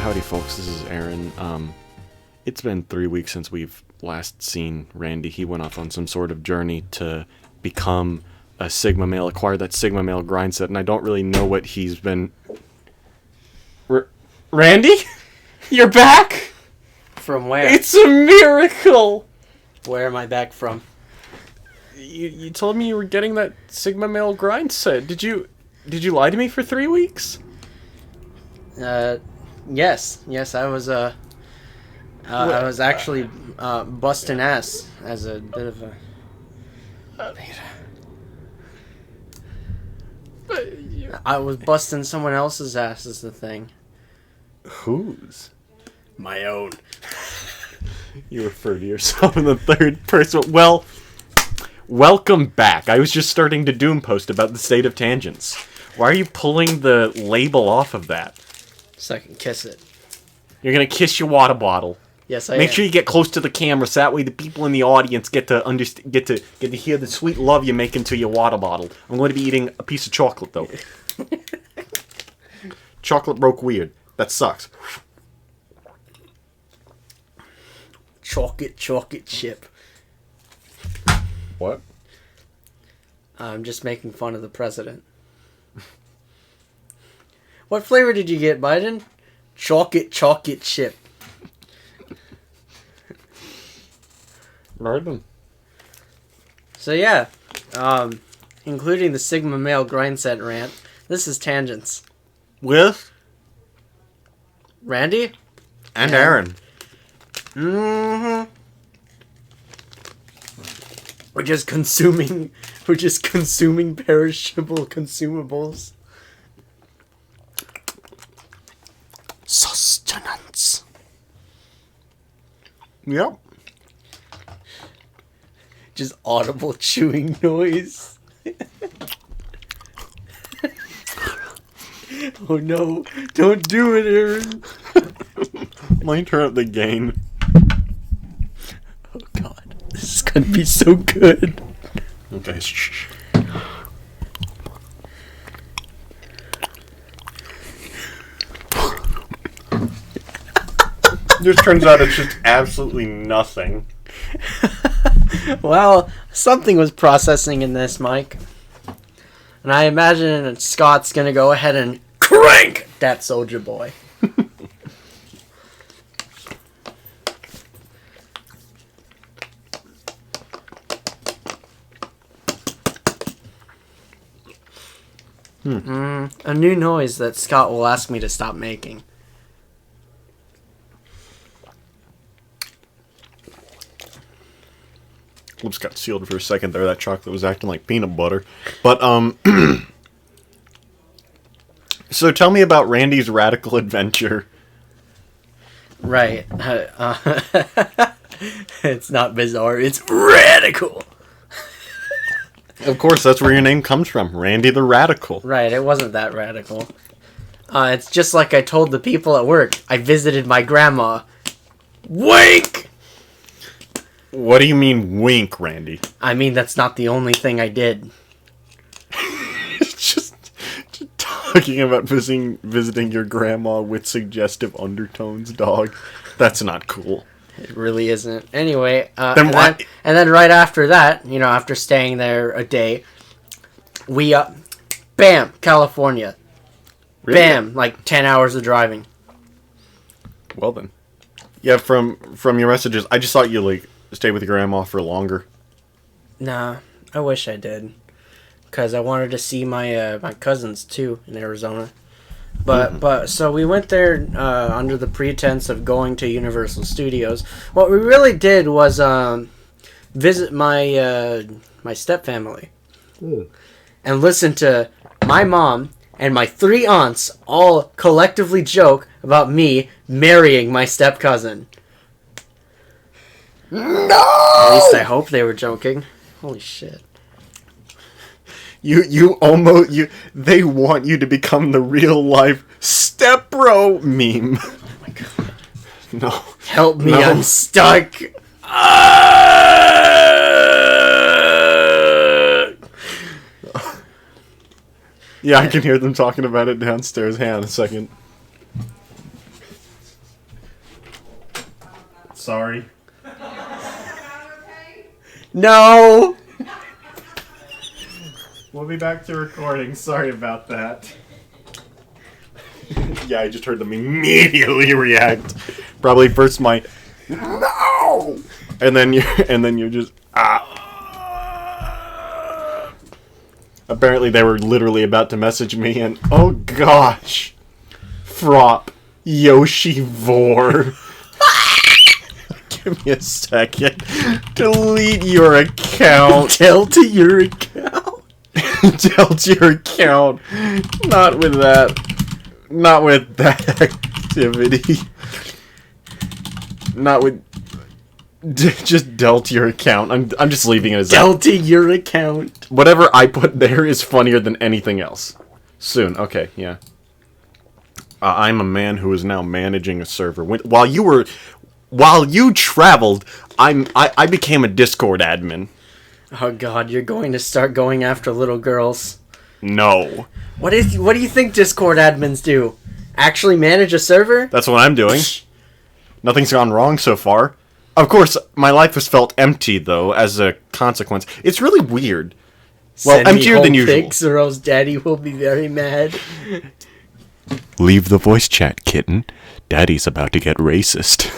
Howdy folks, this is Aaron. It's been 3 weeks since we've last seen Randy. He went off on some sort of journey to become a Sigma male, acquire that Sigma male grind set, and I don't really know what he's been... Randy? You're back? From where? It's a miracle! Where am I back from? You told me you were getting that Sigma male grind set. Did you lie to me for 3 weeks? Yes, I was actually busting ass as a bit of a. I was busting someone else's ass is the thing. Whose? My own. You refer to yourself in the third person. Well, welcome back. I was just starting to Doom post about the state of tangents. Why are you pulling the label off of that? So I can kiss it. You're gonna kiss your water bottle. Yes, I Make am. sure you get close to the camera, so that way the people in the audience get to get to hear the sweet love you're making to your water bottle. I'm going to be eating a piece of chocolate though. Chocolate broke weird. That sucks. Chocolate chip. What? I'm just making fun of the president. What flavor did you get, Biden? Chocolate chip. Pardon. So yeah, including the Sigma male grind set rant, this is Tangents. With? Randy? And Aaron. Mm-hmm. We're just consuming perishable consumables. Sustenance. Yep. Just audible chewing noise. Oh no, don't do it, Aaron. Let me turn up the gain. Oh god, this is gonna be so good. Okay, shh. Just turns out it's just absolutely nothing. Well, something was processing in this mic. And I imagine Scott's gonna go ahead and crank that Soldier Boy. A new noise that Scott will ask me to stop making. Lips got sealed for a second there. That chocolate was acting like peanut butter. But, so tell me about Randy's radical adventure. Right. It's not bizarre, it's radical! Of course, that's where your name comes from. Randy the Radical. Right, it wasn't that radical. It's just like I told the people at work. I visited my grandma. Wink! What do you mean, wink, Randy? I mean, that's not the only thing I did. just talking about visiting your grandma with suggestive undertones, dog. That's not cool. It really isn't. Anyway, Then why? And then right after that, after staying there a day, we, bam, California. Really? Bam, like 10 hours of driving. Well then. Yeah, from your messages, I just thought you, stay with your grandma for longer. Nah, I wish I did. Because I wanted to see my my cousins, too, in Arizona. But so we went there under the pretense of going to Universal Studios. What we really did was visit my my stepfamily. And listen to my mom and my 3 aunts all collectively joke about me marrying my step-cousin. No! At least I hope they were joking. Holy shit. They want you to become the real life step bro meme. Oh my god. No. Help me No. unstuck. Yeah, I can hear them talking about it downstairs. Hang on a second. Sorry. No! We'll be back to recording. Sorry about that. Yeah, I just heard them immediately react. Probably first my no, and then you're just Apparently they were literally about to message me, and oh gosh, Frop Yoshi Vor. Give me a second. Delete your account. Delta your account. Delete your account. Not with that. Not with that activity. Not with. Just delta your account. I'm just leaving it as Delta your account. Whatever I put there is funnier than anything else. Soon. Okay, yeah. I'm a man who is now managing a server. While you traveled, I became a Discord admin. Oh God, you're going to start going after little girls. No. What do you think Discord admins do? Actually manage a server? That's what I'm doing. Nothing's gone wrong so far. Of course, my life has felt empty, though, as a consequence. It's really weird. Well, Send emptier me than home usual. pics or else Daddy will be very mad. Leave the voice chat, kitten. Daddy's about to get racist.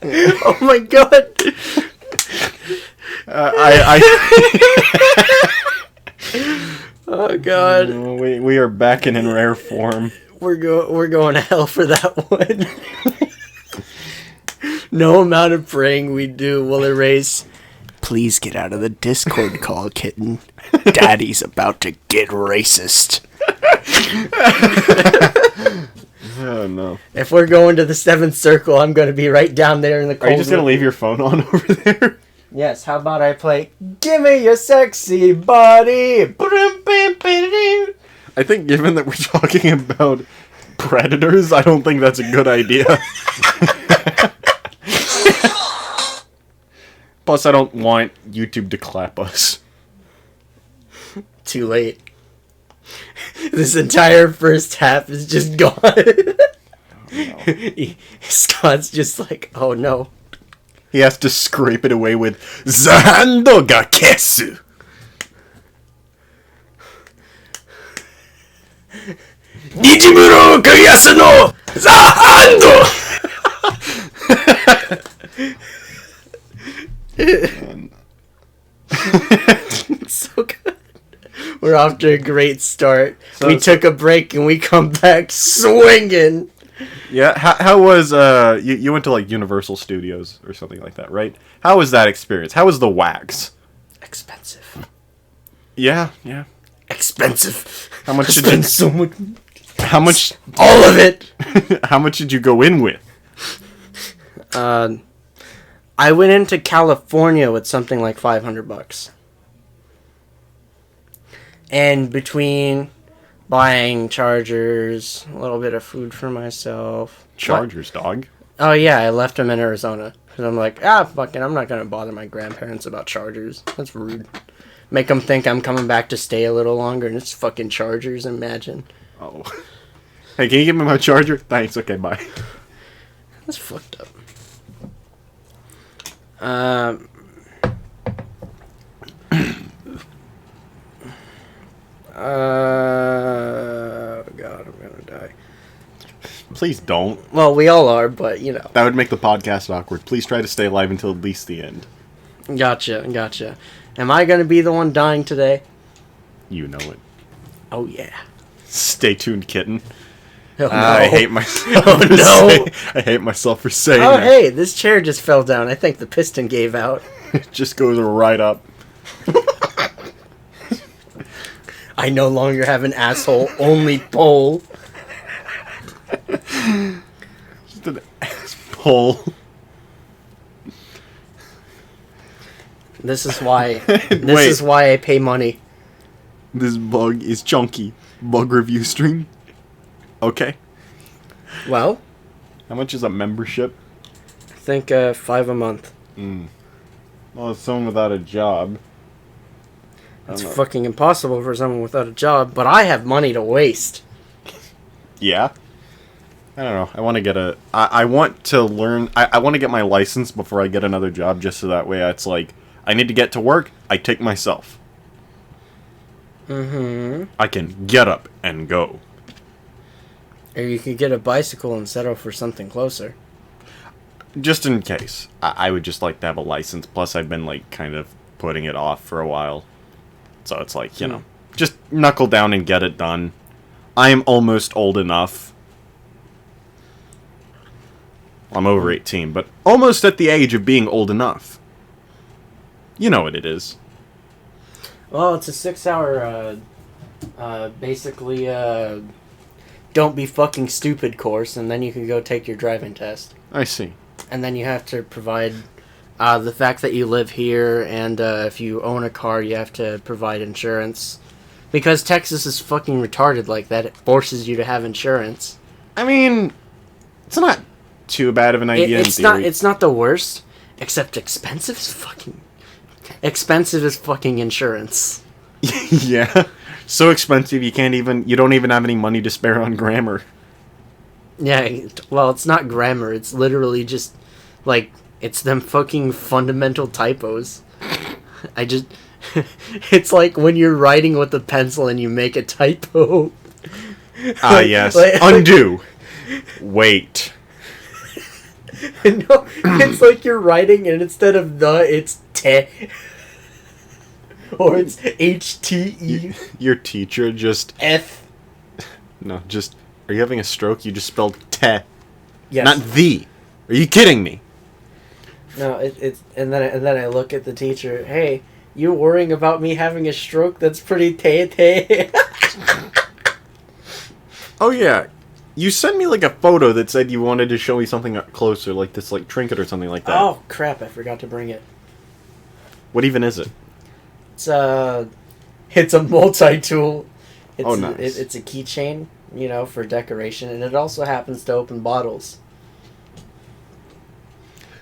Oh my God. Oh God. We are back in rare form. We're going to hell for that one. No amount of praying we do will erase. Please get out of the Discord call, kitten. Daddy's about to get racist. Oh no! If we're going to the 7th circle, I'm going to be right down there in the cold. Are you just gonna leave your phone on over there? Yes. How about I play "Give Me Your Sexy Body"? I think, given that we're talking about predators, I don't think that's a good idea. Plus, I don't want YouTube to clap us. Too late. This entire first half is just gone. Oh, no. Scott's just like, oh no. He has to scrape it away with Zahando ga kesu. Nijimuro kayasu no Zahando. So good. We're off to a great start. We took a break and we come back swinging. Yeah, how was you went to like Universal Studios or something like that, right? How was that experience? How was the wax? Expensive. Yeah. Expensive. How much I did spent so much. How much? All of it. How much did you go in with? I went into California with something like $500. And between buying chargers, a little bit of food for myself. Chargers, dog. Oh yeah, I left them in Arizona. Because I'm like, fuck it, I'm not going to bother my grandparents about chargers. That's rude. Make them think I'm coming back to stay a little longer, and it's fucking chargers, imagine. Oh. Hey, can you give me my charger? Thanks, okay, bye. That's fucked up. God, I'm gonna die. Please don't. Well, we all are, but you know. That would make the podcast awkward. Please try to stay alive until at least the end. Gotcha. Am I gonna be the one dying today? You know it. Oh yeah. Stay tuned, kitten. Oh, no. I hate myself. Oh no. I hate myself for saying Oh that. hey, this chair just fell down. I think the piston gave out. It just goes right up. I no longer have an asshole only pole. Just an ass pull. This is why. This is why I pay money. This bug is chunky. Bug review stream. Okay. Well, How much is a membership? I think $5 a month. Well, it's someone without a job. It's fucking impossible for someone without a job, but I have money to waste. Yeah. I don't know. I want to get I want to learn. I want to get my license before I get another job, just so that way it's like, I need to get to work, I take myself. Mm-hmm. I can get up and go. Or you could get a bicycle and settle for something closer. Just in case. I would just like to have a license. Plus, I've been, like, kind of putting it off for a while. So it's like, you know, just knuckle down and get it done. I am almost old enough. I'm over 18, but almost at the age of being old enough. You know what it is. Well, it's a 6-hour, basically, don't be fucking stupid course, and then you can go take your driving test. I see. And then you have to provide the fact that you live here, and if you own a car, you have to provide insurance. Because Texas is fucking retarded like that, it forces you to have insurance. I mean, it's not too bad of an idea in theory. It's not the worst, except expensive as fucking insurance. Yeah. So expensive you don't even have any money to spare on grammar. Yeah, well, it's not grammar, it's literally just, like, it's them fucking fundamental typos. It's like when you're writing with a pencil and you make a typo. Ah, yes. Undo. Wait. No, it's like you're writing and instead of the, it's te. Or it's HTE. Your teacher just... F. No, just... Are you having a stroke? You just spelled te. Yes. Not the. Are you kidding me? No, it's... And then I look at the teacher. Hey, you worrying about me having a stroke? That's pretty te. Oh, yeah. You sent me, like, a photo that said you wanted to show me something up closer, like this, like, trinket or something like that. Oh, crap, I forgot to bring it. What even is it? It's a multi-tool. Oh, nice. It's a keychain, you know, for decoration, and it also happens to open bottles.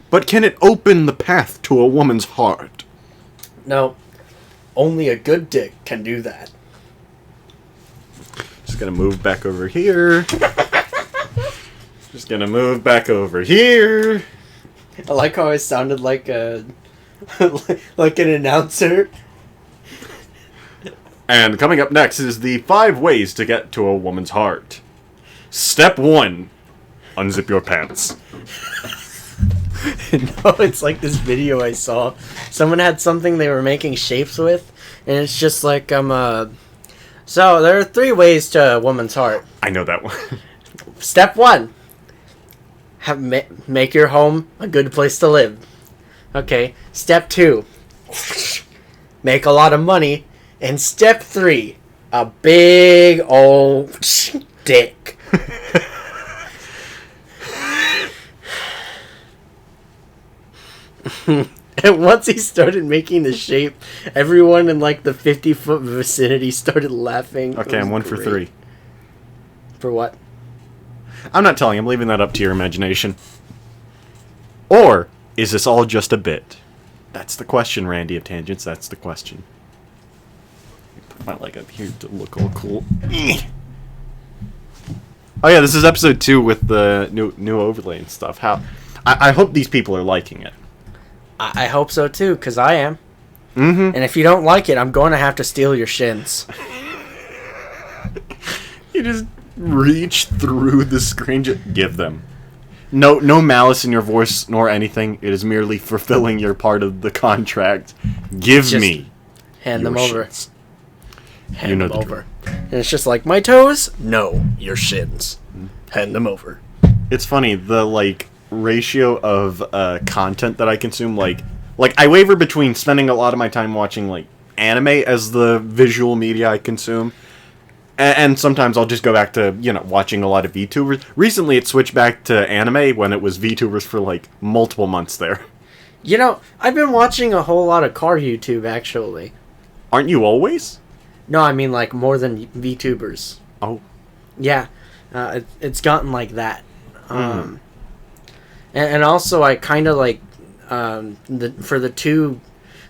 But can it open the path to a woman's heart? No, only a good dick can do that. Just gonna move back over here. Just gonna move back over here. I like how I sounded like a like an announcer. And coming up next is the 5 ways to get to a woman's heart. Step 1. Unzip your pants. No, it's like this video I saw. Someone had something they were making shapes with, and it's just like, so there are 3 ways to a woman's heart. I know that one. Step 1. Make your home a good place to live. Okay. Step 2. Make a lot of money. And step 3. A big old dick. And once he started making the shape, everyone in like the 50-foot vicinity started laughing. Okay, I'm 1 for 3. For what? I'm not telling. I'm leaving that up to your imagination. Or is this all just a bit? That's the question, Randy of Tangents. That's the question. Put my leg up here to look all cool. Oh yeah, this is episode 2 with the new overlay and stuff. I hope these people are liking it. I hope so too, because I am. Mm-hmm. And if you don't like it, I'm going to have to steal your shins. You just reach through the screen. Give them. No malice in your voice nor anything. It is merely fulfilling your part of the contract. Give me. Hand them over. Shins. Hand them over. And it's just like, my toes? No, your shins. Hand them over. It's funny, the, like, ratio of content that I consume, like I waver between spending a lot of my time watching, like, anime as the visual media I consume, and sometimes I'll just go back to, you know, watching a lot of VTubers. Recently it switched back to anime when it was VTubers for, like, multiple months there. You know, I've been watching a whole lot of car YouTube, actually. Aren't you always? No, I mean, like, more than VTubers. Oh. Yeah, it's gotten like that. And also, I kind of, like, for the 2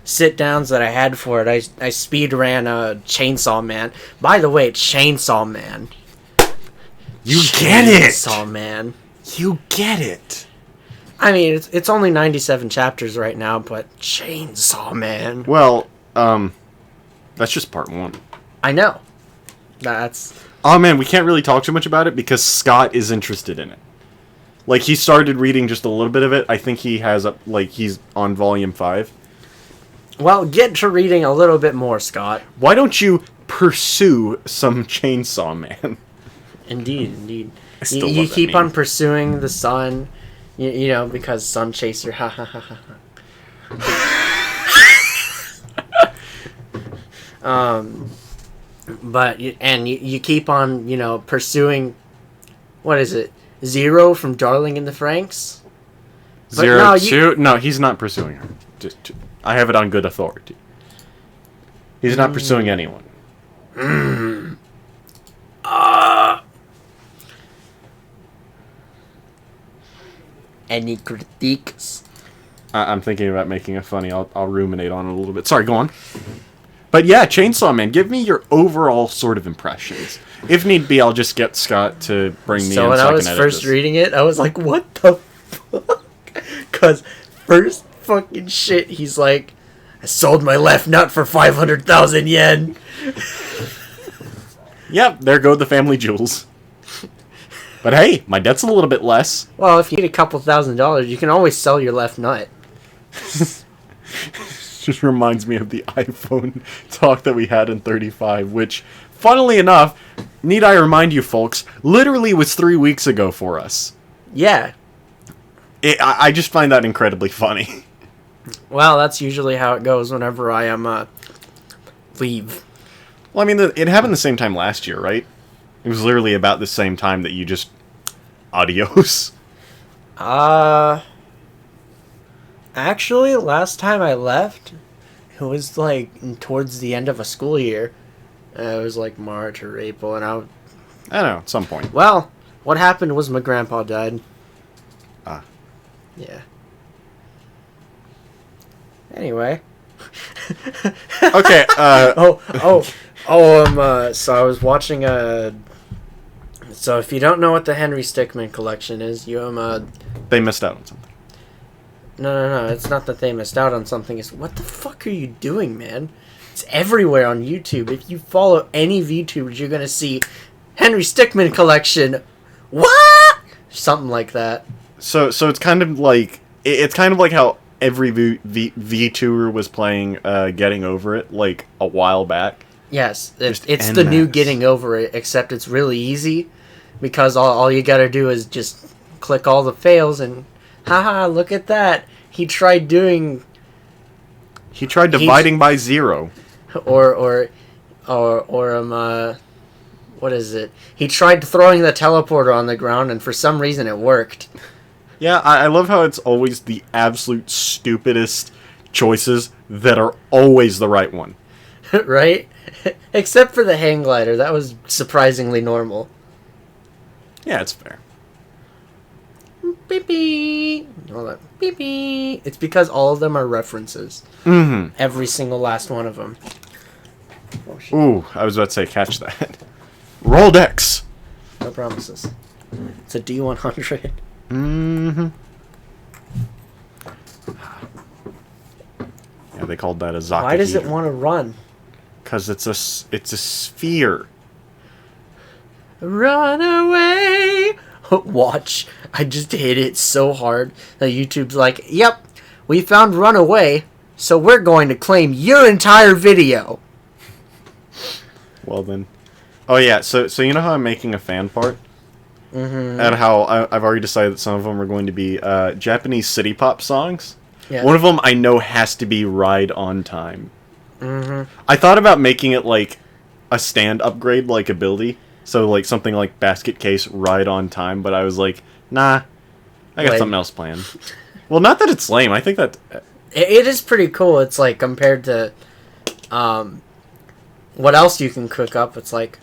sit-downs that I had for it, I speed ran Chainsaw Man. By the way, Chainsaw Man. You get it! Chainsaw Man. You get it! I mean, it's only 97 chapters right now, but Chainsaw Man. Well, that's just part 1. I know. That's... Oh man, we can't really talk too much about it because Scott is interested in it. Like, he started reading just a little bit of it. I think he has, he's on volume 5. Well, get to reading a little bit more, Scott. Why don't you pursue some Chainsaw Man? Indeed. I still You love that keep meme. on pursuing the sun, you know, because Sun Chaser, ha ha ha ha. But you keep on, you know, pursuing, what is it, Zero from Darling in the Franxx? But No, he's not pursuing her. I have it on good authority. He's not pursuing anyone. Any critiques? I'm thinking about making it funny. I'll ruminate on it a little bit. Sorry, go on. But yeah, Chainsaw Man, give me your overall sort of impressions. If need be, I'll just get Scott to bring me in So when so I I was can edit first this. reading it, I was like, what the fuck? Because first fucking shit, he's like, I sold my left nut for 500,000 yen. Yep, there go the family jewels. But hey, my debt's a little bit less. Well, if you need a couple $1,000s, you can always sell your left nut. Just reminds me of the iPhone talk that we had in 35, which, funnily enough, need I remind you folks, literally was 3 weeks ago for us. Yeah. I just find that incredibly funny. Well, that's usually how it goes whenever I leave. Well, I mean, it happened the same time last year, right? It was literally about the same time that you just... Adios. Actually, last time I left, it was like towards the end of a school year. It was like March or April, and I don't know, at some point. well, what happened was my grandpa died. Ah. Yeah. Anyway. Okay, So I was watching so if you don't know what the Henry Stickmin collection is, they missed out on something. No, it's not that they missed out on something. It's what the fuck are you doing, man? It's everywhere on YouTube. If you follow any VTubers, you're gonna see Henry Stickmin collection. What? Something like that. So it's kind of like how every VTuber was playing Getting Over It like a while back. Yes, Just it's en the new masse. Getting Over It, except it's really easy because all you gotta do is just click all the fails and haha, look at that. He tried dividing by 0. or what is it? He tried throwing the teleporter on the ground and for some reason it worked. Yeah, I love how it's always the absolute stupidest choices that are always the right one. Right? Except for the hang glider, that was surprisingly normal. Yeah, it's fair. Beep beep. Hold on. Beep beep. It's because all of them are references. Mm-hmm. Every single last one of them. Oh, shit. Ooh, I was about to say, catch that. Roll decks! No promises. It's a D100. Mm-hmm. Yeah, they called that a Zakahedron. Why does it want to run? Because it's a sphere. Run away! Watch. I just hit it so hard that YouTube's like, yep, we found Runaway, so we're going to claim your entire video. Well then. Oh yeah, so you know how I'm making a fan part? Mm-hmm. And how I've already decided that some of them are going to be Japanese city pop songs? Yeah. One of them I know has to be Ride on Time. Mm-hmm. I thought about making it like a stand upgrade like ability. So like something like Basket Case Ride on Time, but I was like, nah, I got Lame. something else planned. Well, not that it's lame. I think that It is pretty cool. It's like compared to what else you can cook up. It's like,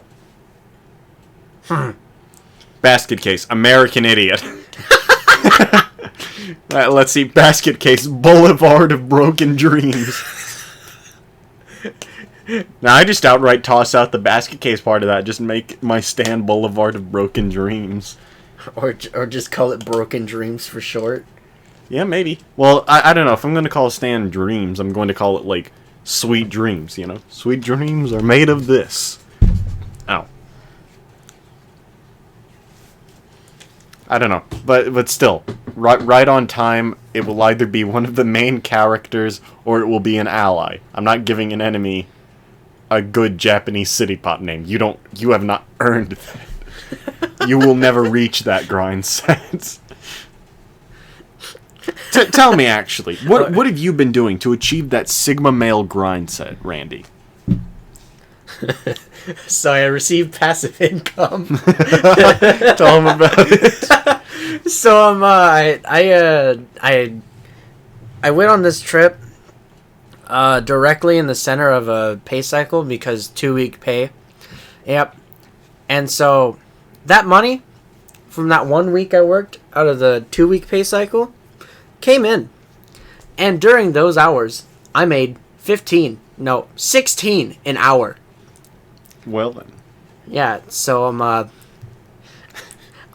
Basket Case American Idiot. Let's see, Basket Case Boulevard of Broken Dreams. Now I just outright toss out the basket case part of that. Just make my stand Boulevard of Broken Dreams. Or just call it Broken Dreams for short. Yeah, maybe. Well, I don't know. If I'm going to call a stand Dreams, I'm going to call it, like, Sweet Dreams, you know? Sweet dreams are made of this. Ow. I don't know. But still, right on time, it will either be one of the main characters or it will be an ally. I'm not giving an enemy a good Japanese city pop name. You have not earned that. You will never reach that grind set. Tell me, actually, what have you been doing to achieve that Sigma male grind set, Randy? So I received passive income. Tell him about it. So I went on this trip directly in the center of a pay cycle because 2-week pay. Yep. And so that money from that 1 week I worked out of the 2-week pay cycle came in. And during those hours, I made 16 an hour. Well then. Yeah, so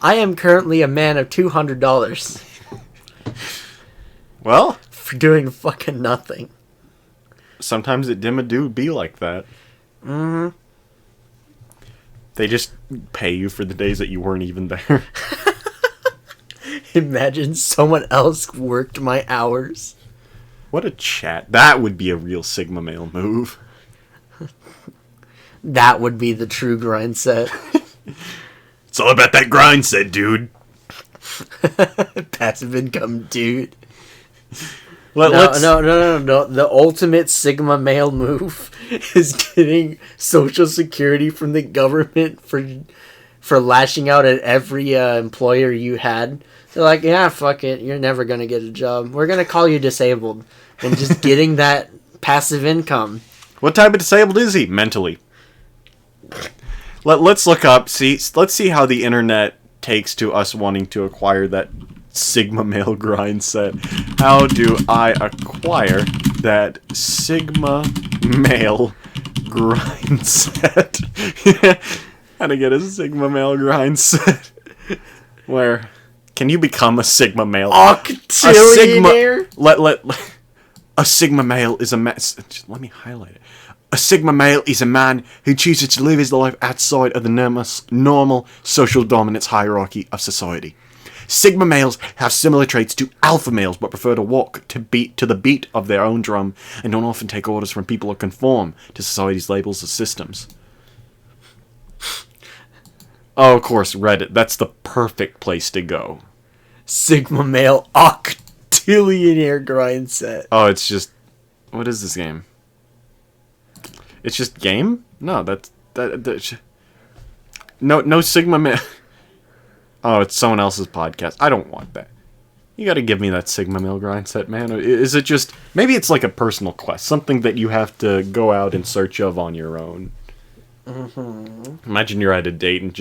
I am currently a man of $200 Well, for doing fucking nothing. sometimes it do be like that. Mm-hmm. They just pay you for the days that you weren't even there. Imagine someone else worked my hours. What a chat. That would be a real Sigma male move. That would be the true grind set. It's all about that grind set, dude. Passive income, dude. No. No. The ultimate Sigma male move is getting Social Security from the government for lashing out at every employer you had. They're like, yeah, fuck it. You're never going to get a job. We're going to call you disabled. And just getting that passive income. What type of disabled is he? Mentally. Let's look up. Let's see how the internet takes to us wanting to acquire that Sigma male grind set. How do I acquire that Sigma male grind set? How to get a Sigma male grind set? Where can you become a Sigma male? Octillionaire? A Sigma male is a man. Let me highlight it. A Sigma male is a man who chooses to live his life outside of the normal social dominance hierarchy of society. Sigma males have similar traits to alpha males, but prefer to walk to the beat of their own drum and don't often take orders from people or conform to society's labels or systems. Oh, of course, Reddit. That's the perfect place to go. Sigma male octillionaire grind set. Oh, it's just... What is this game? It's just game? No, no Sigma male... Oh, it's someone else's podcast. I don't want that. You gotta give me that Sigma male grind set, man. Is it just... Maybe it's like a personal quest. Something that you have to go out in search of on your own. Mm-hmm. Imagine you're at a date and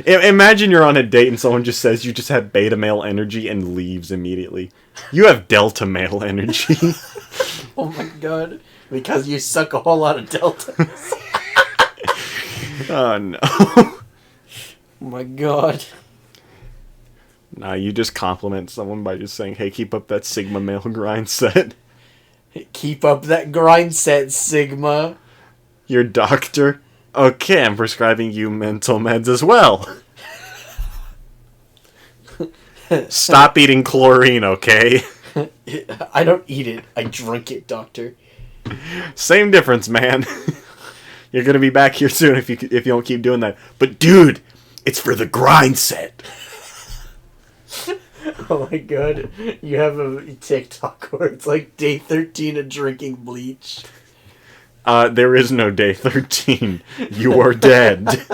Imagine you're on a date and someone just says you just have beta male energy and leaves immediately. You have delta male energy. Oh my god. Because you suck a whole lot of deltas. Oh no. Oh my god. Nah, you just compliment someone by just saying, hey, keep up that Sigma male grind set. Keep up that grind set, Sigma. Your doctor? Okay, I'm prescribing you mental meds as well. Stop eating chlorine, okay? I don't eat it. I drink it, doctor. Same difference, man. You're gonna be back here soon if you don't keep doing that. But dude, it's for the grind set. Oh my god. You have a TikTok where it's like day 13 of drinking bleach. There is no day 13. You are dead.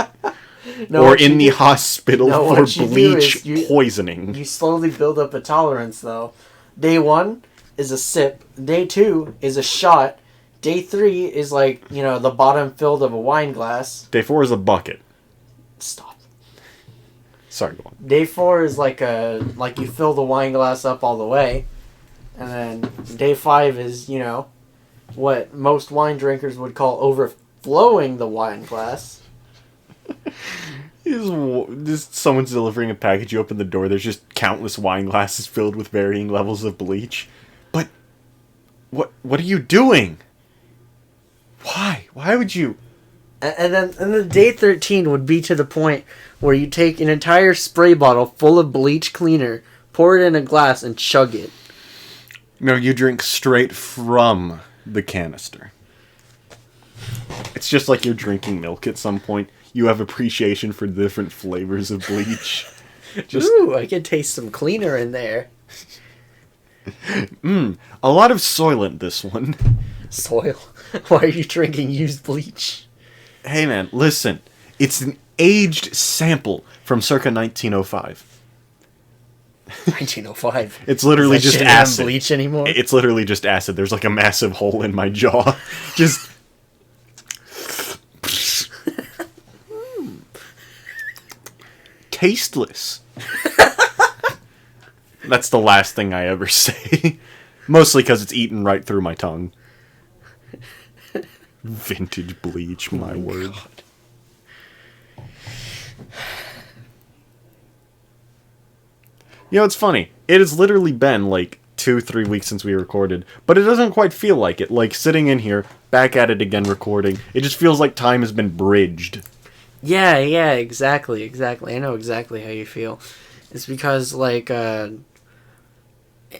No, or in the hospital for bleach poisoning. You slowly build up a tolerance, though. Day 1 is a sip. Day 2 is a shot. Day 3 is like, the bottom filled of a wine glass. Day 4 is a bucket. Stop. Sorry, go on. Day 4 is like you fill the wine glass up all the way. And then day 5 is, what most wine drinkers would call overflowing the wine glass. Just someone's delivering a package. You open the door. There's just countless wine glasses filled with varying levels of bleach. But what are you doing? Why? Why would you? And then day 13 would be to the point where you take an entire spray bottle full of bleach cleaner, pour it in a glass, and chug it. No, you drink straight from the canister. It's just like you're drinking milk at some point. You have appreciation for the different flavors of bleach. Ooh, I can taste some cleaner in there. A lot of soylent, this one. Soil? Why are you drinking used bleach? Hey man, listen. It's an aged sample from circa 1905. 1905. It's literally just shit acid. Bleach anymore? It's literally just acid. There's like a massive hole in my jaw. Just... tasteless. That's the last thing I ever say. Mostly because it's eaten right through my tongue. Vintage bleach, my word. God. You know, it's funny. It has literally been like 2-3 weeks since we recorded, but it doesn't quite feel like it. Like, sitting in here, back at it again recording, it just feels like time has been bridged. Yeah, exactly. I know exactly how you feel. It's because, like,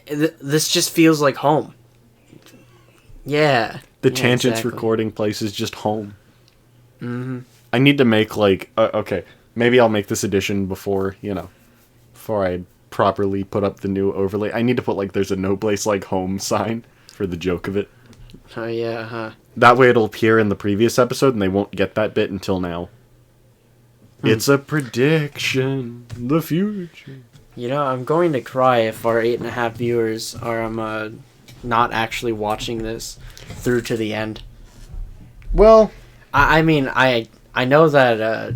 this just feels like home. Yeah. The Tangents exactly. recording place is just home. Mm-hmm. I need to make, like... okay, maybe I'll make this edition before I properly put up the new overlay. I need to put, like, there's a no place like home sign for the joke of it. Oh, yeah, huh. That way it'll appear in the previous episode, and they won't get that bit until now. It's a prediction. The future. You know, I'm going to cry if our 8.5 viewers are not actually watching this through to the end. Well, I mean, I know that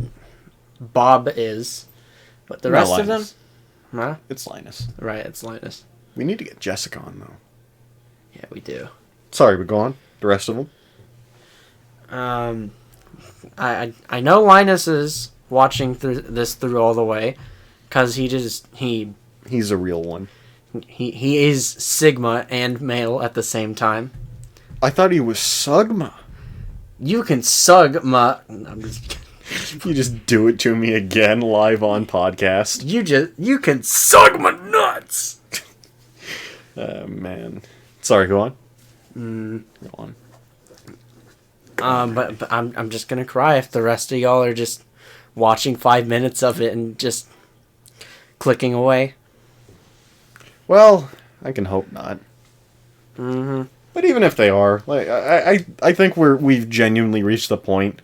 Bob is, but the rest of them, huh? It's Linus. Right, it's Linus. We need to get Jessica on though. Yeah, we do. Sorry, but go on. The rest of I them. know Linus is watching through all the way, cause he's a real one. He is Sigma and male at the same time. I thought he was Sugma. You can sug my... I'm just... You just do it to me again live on podcast. You can sug my nuts! Man. Sorry, go on. Go on. But I'm just gonna cry if the rest of y'all are just watching 5 minutes of it and just clicking away. Well, I can hope not. Mm-hmm. But even if they are, like, I think we've genuinely reached the point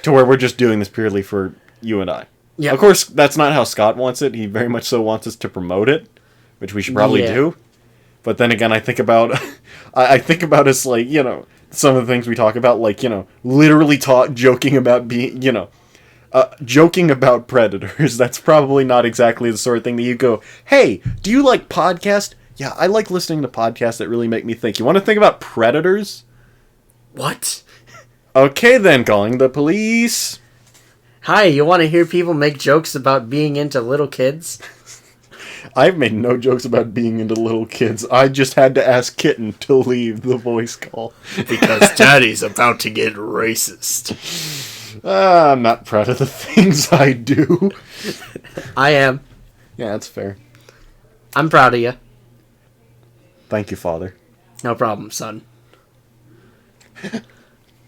to where we're just doing this purely for you and I. Yeah. Of course, that's not how Scott wants it. He very much so wants us to promote it, which we should probably do. But then again, I think about us, like, some of the things we talk about, like, literally joking about being, joking about predators. That's probably not exactly the sort of thing that you go, hey, do you like podcasts? Yeah, I like listening to podcasts that really make me think. You want to think about predators? What? Okay then, calling the police. Hi, you want to hear people make jokes about being into little kids? I've made no jokes about being into little kids. I just had to ask Kitten to leave the voice call. Because Daddy's about to get racist. I'm not proud of the things I do. I am. Yeah, that's fair. I'm proud of you. Thank you, Father. No problem, son.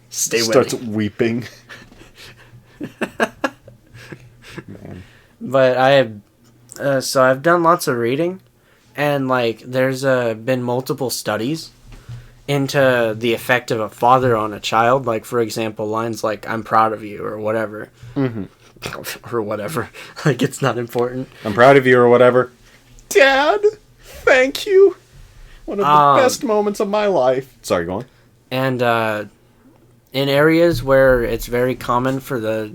Stay with Starts me. weeping. Man. But I've done lots of reading, and like there's been multiple studies into the effect of a father on a child. Like, for example, lines like "I'm proud of you" or whatever, or whatever. Like, it's not important. I'm proud of you or whatever. Dad, thank you. One of the best moments of my life. Sorry, go on. And in areas where it's very common for there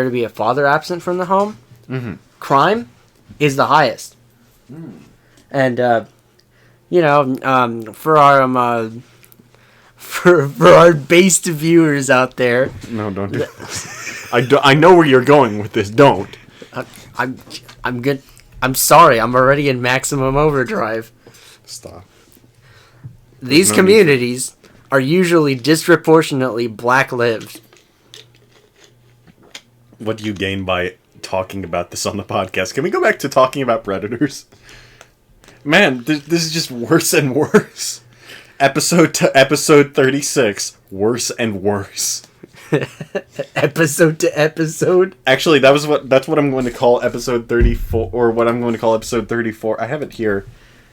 to be a father absent from the home, crime is the highest. And for our for our based viewers out there. No, don't do I know where you're going with this. Don't. I'm good. I'm sorry. I'm already in maximum overdrive. Stop. These communities are usually disproportionately black-lived. What do you gain by talking about this on the podcast? Can we go back to talking about predators? Man, this is just worse and worse. Episode 36, worse and worse. Episode to episode. Actually, that's what I'm going to call episode 34, or what I'm going to call episode 34. I have it here.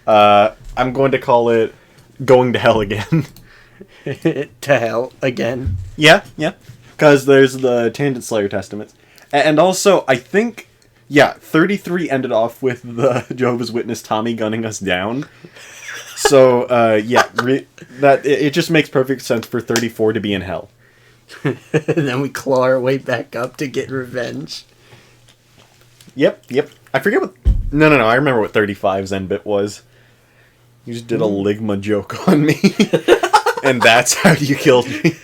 I'm going to call it Going to Hell Again. To hell again. Yeah. Because there's the Tangent Slayer Testaments. And also, I think, 33 ended off with the Jehovah's Witness Tommy gunning us down. So, it just makes perfect sense for 34 to be in hell. And then we claw our way back up to get revenge. Yep. I forget what... No, I remember what 35's end bit was. You just did a Ligma joke on me. And that's how you killed me.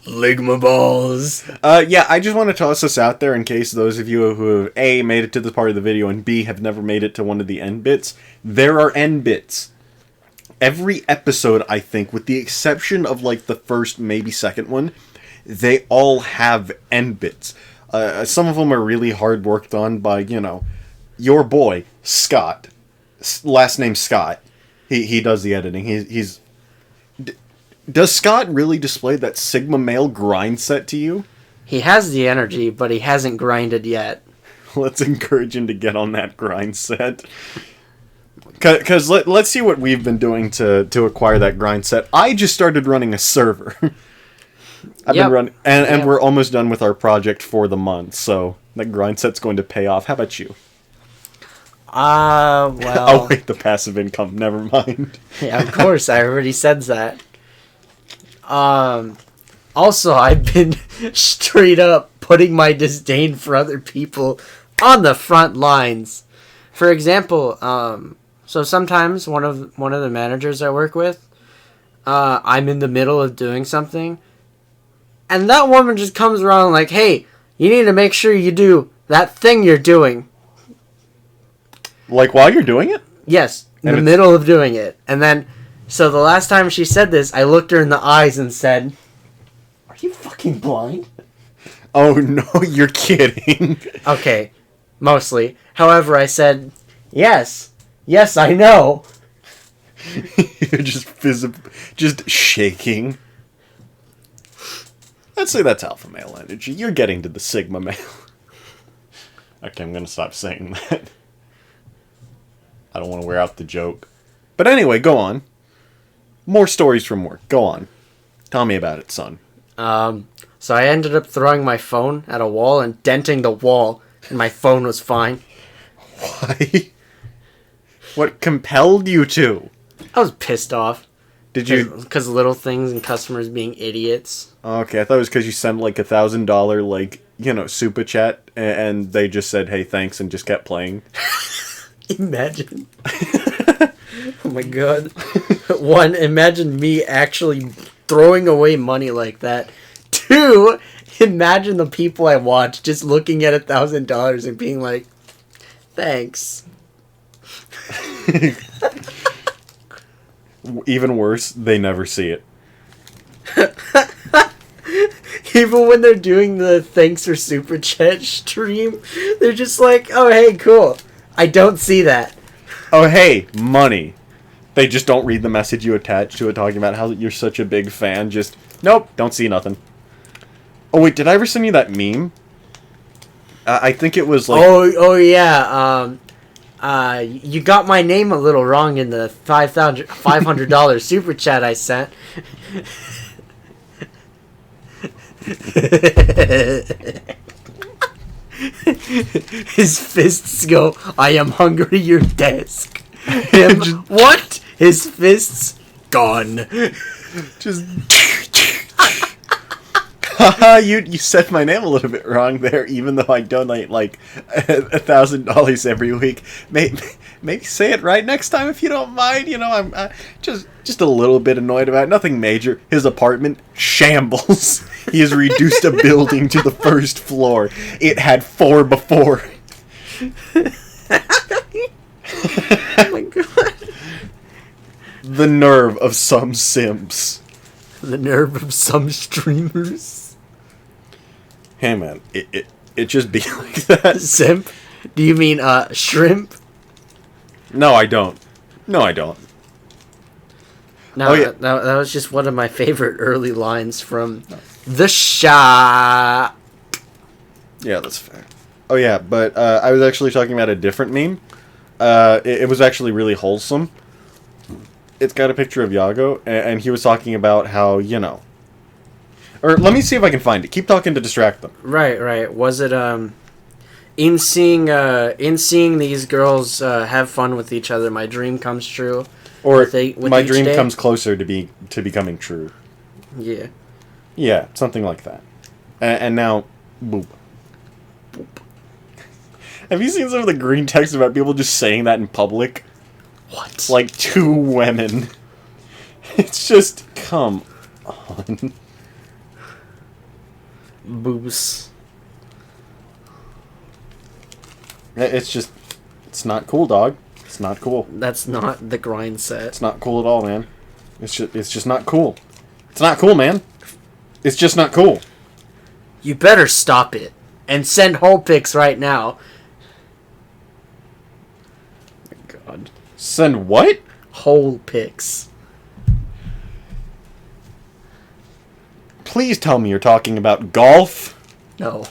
Ligma balls. I just want to toss this out there in case those of you who have A, made it to this part of the video, and B, have never made it to one of the end bits. There are end bits. Every episode, I think, with the exception of, like, the first, maybe second one, they all have end bits. Some of them are really hard worked on by, your boy, Scott. Last name Scott. He does the editing. He's... Does Scott really display that Sigma male grind set to you? He has the energy, but he hasn't grinded yet. Let's encourage him to get on that grind set. Because let's see what we've been doing to acquire that grind set. I just started running a server. I've been running, and we're almost done with our project for the month, so that grind set's going to pay off. How about you? Well... Oh, wait, the passive income. Never mind. Yeah, of course, I already said that. Also, I've been straight up putting my disdain for other people on the front lines. For example, so sometimes one of the managers I work with, I'm in the middle of doing something, and that woman just comes around like, hey, you need to make sure you do that thing you're doing. Like while you're doing it? Yes, in the middle of doing it. And then, so the last time she said this, I looked her in the eyes and said, are you fucking blind? Oh no, you're kidding. Okay, mostly. However, I said, yes, I know. You're just shaking. I'd say that's alpha male energy. You're getting to the sigma male. Okay, I'm gonna stop saying that. I don't want to wear out the joke. But anyway, go on. More stories from work. Go on. Tell me about it, son. So I ended up throwing my phone at a wall and denting the wall, and my phone was fine. Why? What compelled you to? I was pissed off. Did you? Because little things and customers being idiots. Okay, I thought it was because you sent like $1,000 super chat, and they just said, "Hey, thanks," and just kept playing. Imagine. Oh my god. One, imagine me actually throwing away money like that. Two, imagine the people I watch just looking at $1,000 and being like, thanks. Even worse, they never see it. Even when they're doing the thanks or super chat stream, they're just like, oh hey, cool. I don't see that. Oh hey, money. They just don't read the message you attach to it talking about how you're such a big fan. Just, nope, don't see nothing. Oh wait, did I ever send you that meme? I think it was like... Oh yeah, you got my name a little wrong in the $500 super chat I sent. His fists go, I am hungry, your desk. What? His fists gone. Just... You said my name a little bit wrong there, even though I donate like $1,000 every week. Maybe say it right next time if you don't mind. You know, I'm just a little bit annoyed about it. Nothing major. His apartment, shambles. He has reduced a building to the first floor. It had 4 before. Oh my god. The nerve of some simps. The nerve of some streamers. Hey man, it just be like that. Simp? Do you mean shrimp? No, I don't. No, I don't. No, Oh, yeah. that was just one of my favorite early lines from The Shop. Yeah, that's fair. Oh yeah, but I was actually talking about a different meme. It was actually really wholesome. It's got a picture of Yago, and he was talking about how, you know... Or let me see if I can find it. Keep talking to distract them. Right. Was it in seeing these girls have fun with each other, my dream comes true. Or with my each dream day? comes closer to becoming true. Yeah. Yeah, something like that. And now, boop. Have you seen some of the green text about people just saying that in public? What? Like 2 women. It's just, come on. Boobs. It's just, it's not cool, dog. It's not cool. That's not the grind set. It's not cool at all, man. It's just not cool. It's not cool, man. It's just not cool. You better stop it and send whole pics right now. Oh my God. Send what? Whole pics. Please tell me you're talking about golf. No.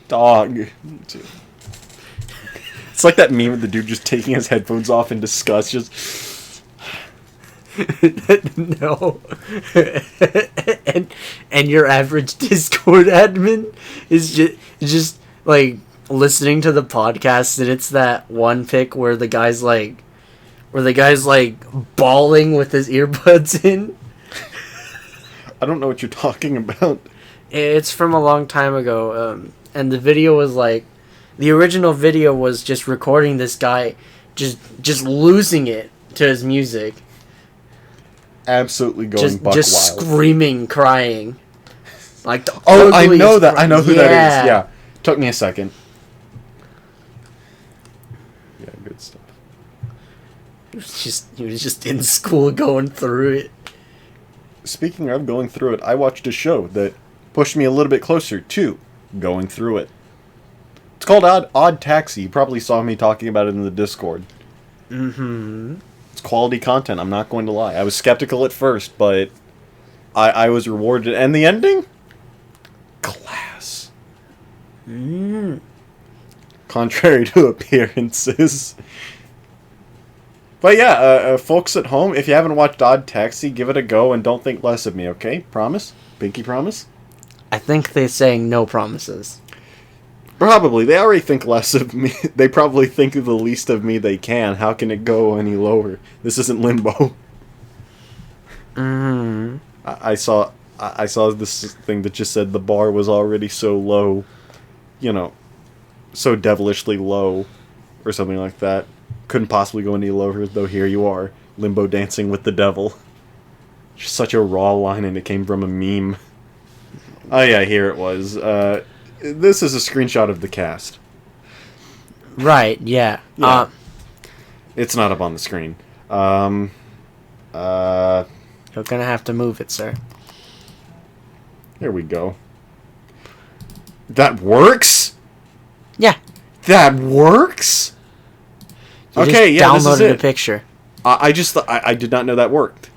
Dog. It's like that meme of the dude just taking his headphones off in disgust, just... No. and your average Discord admin is just like listening to the podcast, and it's that one pic where the guy's like bawling with his earbuds in. I don't know what you're talking about. It's from a long time ago, and the video was like, the original video was just recording this guy just losing it to his music. Absolutely going buck just wild. Screaming, crying. Like the I know that. cry- I know who Yeah. that is. Yeah. Took me a second. Yeah, good stuff. He was just in school going through it. Speaking of going through it, I watched a show that pushed me a little bit closer to going through it. It's called Odd Taxi. You probably saw me talking about it in the Discord. Mm-hmm. It's quality content, I'm not going to lie. I was skeptical at first, but I was rewarded. And the ending? Class. Contrary to appearances. But yeah, folks at home, if you haven't watched Odd Taxi, give it a go and don't think less of me, okay? Promise? Pinky promise? I think they're saying no promises. Probably. They already think less of me. They probably think the least of me they can. How can it go any lower? This isn't Limbo. Mm-hmm. I saw this thing that just said the bar was already so low, you know, so devilishly low, or something like that. Couldn't possibly go any lower, though here you are, limbo dancing with the devil. Just such a raw line, and it came from a meme. Oh yeah, here it was. This is a screenshot of the cast. Right, yeah. Yeah. It's not up on the screen. You're gonna have to move it, sir. Here we go. That works? Yeah. That works? You Okay, just yeah, this is downloaded a it. picture. I just thought I did not know that worked.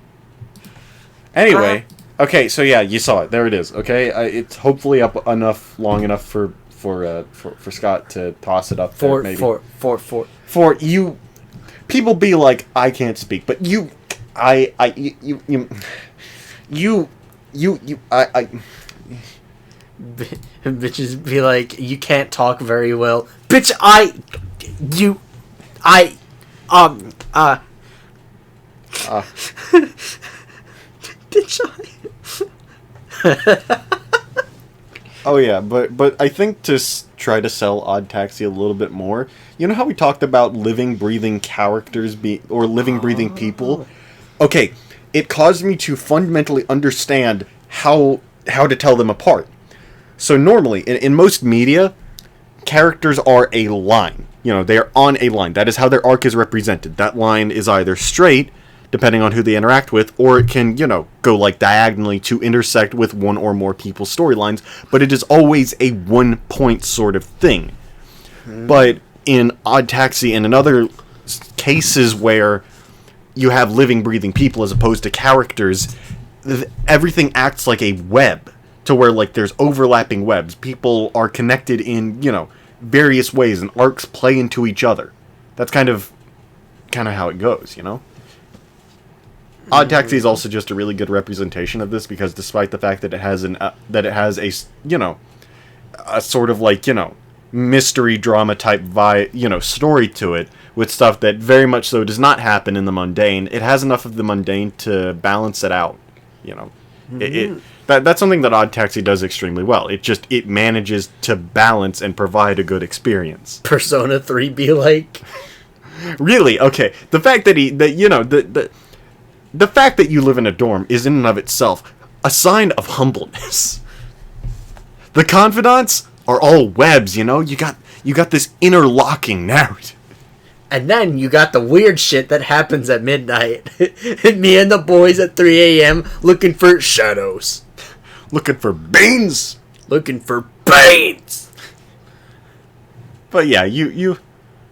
Anyway, okay, so yeah, you saw it. There it is. Okay, it's hopefully up long enough for Scott to toss it up there, maybe. For you, people be like, I can't speak, but you, Bitches be like, you can't talk very well. Bitch, bitch, Oh yeah, but I think to try to sell Odd Taxi a little bit more, you know how we talked about living, breathing characters or living, breathing people? Okay, it caused me to fundamentally understand how to tell them apart. So normally, in most media, characters are a line. You know, they are on a line. That is how their arc is represented. That line is either straight, depending on who they interact with, or it can, go like diagonally to intersect with one or more people's storylines, but it is always a one-point sort of thing. But in Odd Taxi and in other cases where you have living, breathing people as opposed to characters, everything acts like a web, to where, like, there's overlapping webs. People are connected in, various ways, and arcs play into each other. That's kind of how it goes, Odd Taxi is also just a really good representation of this, because despite the fact that it has a sort of, like, mystery drama type story to it, with stuff that very much so does not happen in the mundane, it has enough of the mundane to balance it out. That's something that Odd Taxi does extremely well. It manages to balance and provide a good experience. Persona 3 be like? Really? Okay. The fact that the fact that you live in a dorm is in and of itself a sign of humbleness. The confidants are all webs, You got this interlocking narrative. And then you got the weird shit that happens at midnight. And me and the boys at 3 a.m. looking for shadows. Looking for beans! Looking for beans! But yeah, you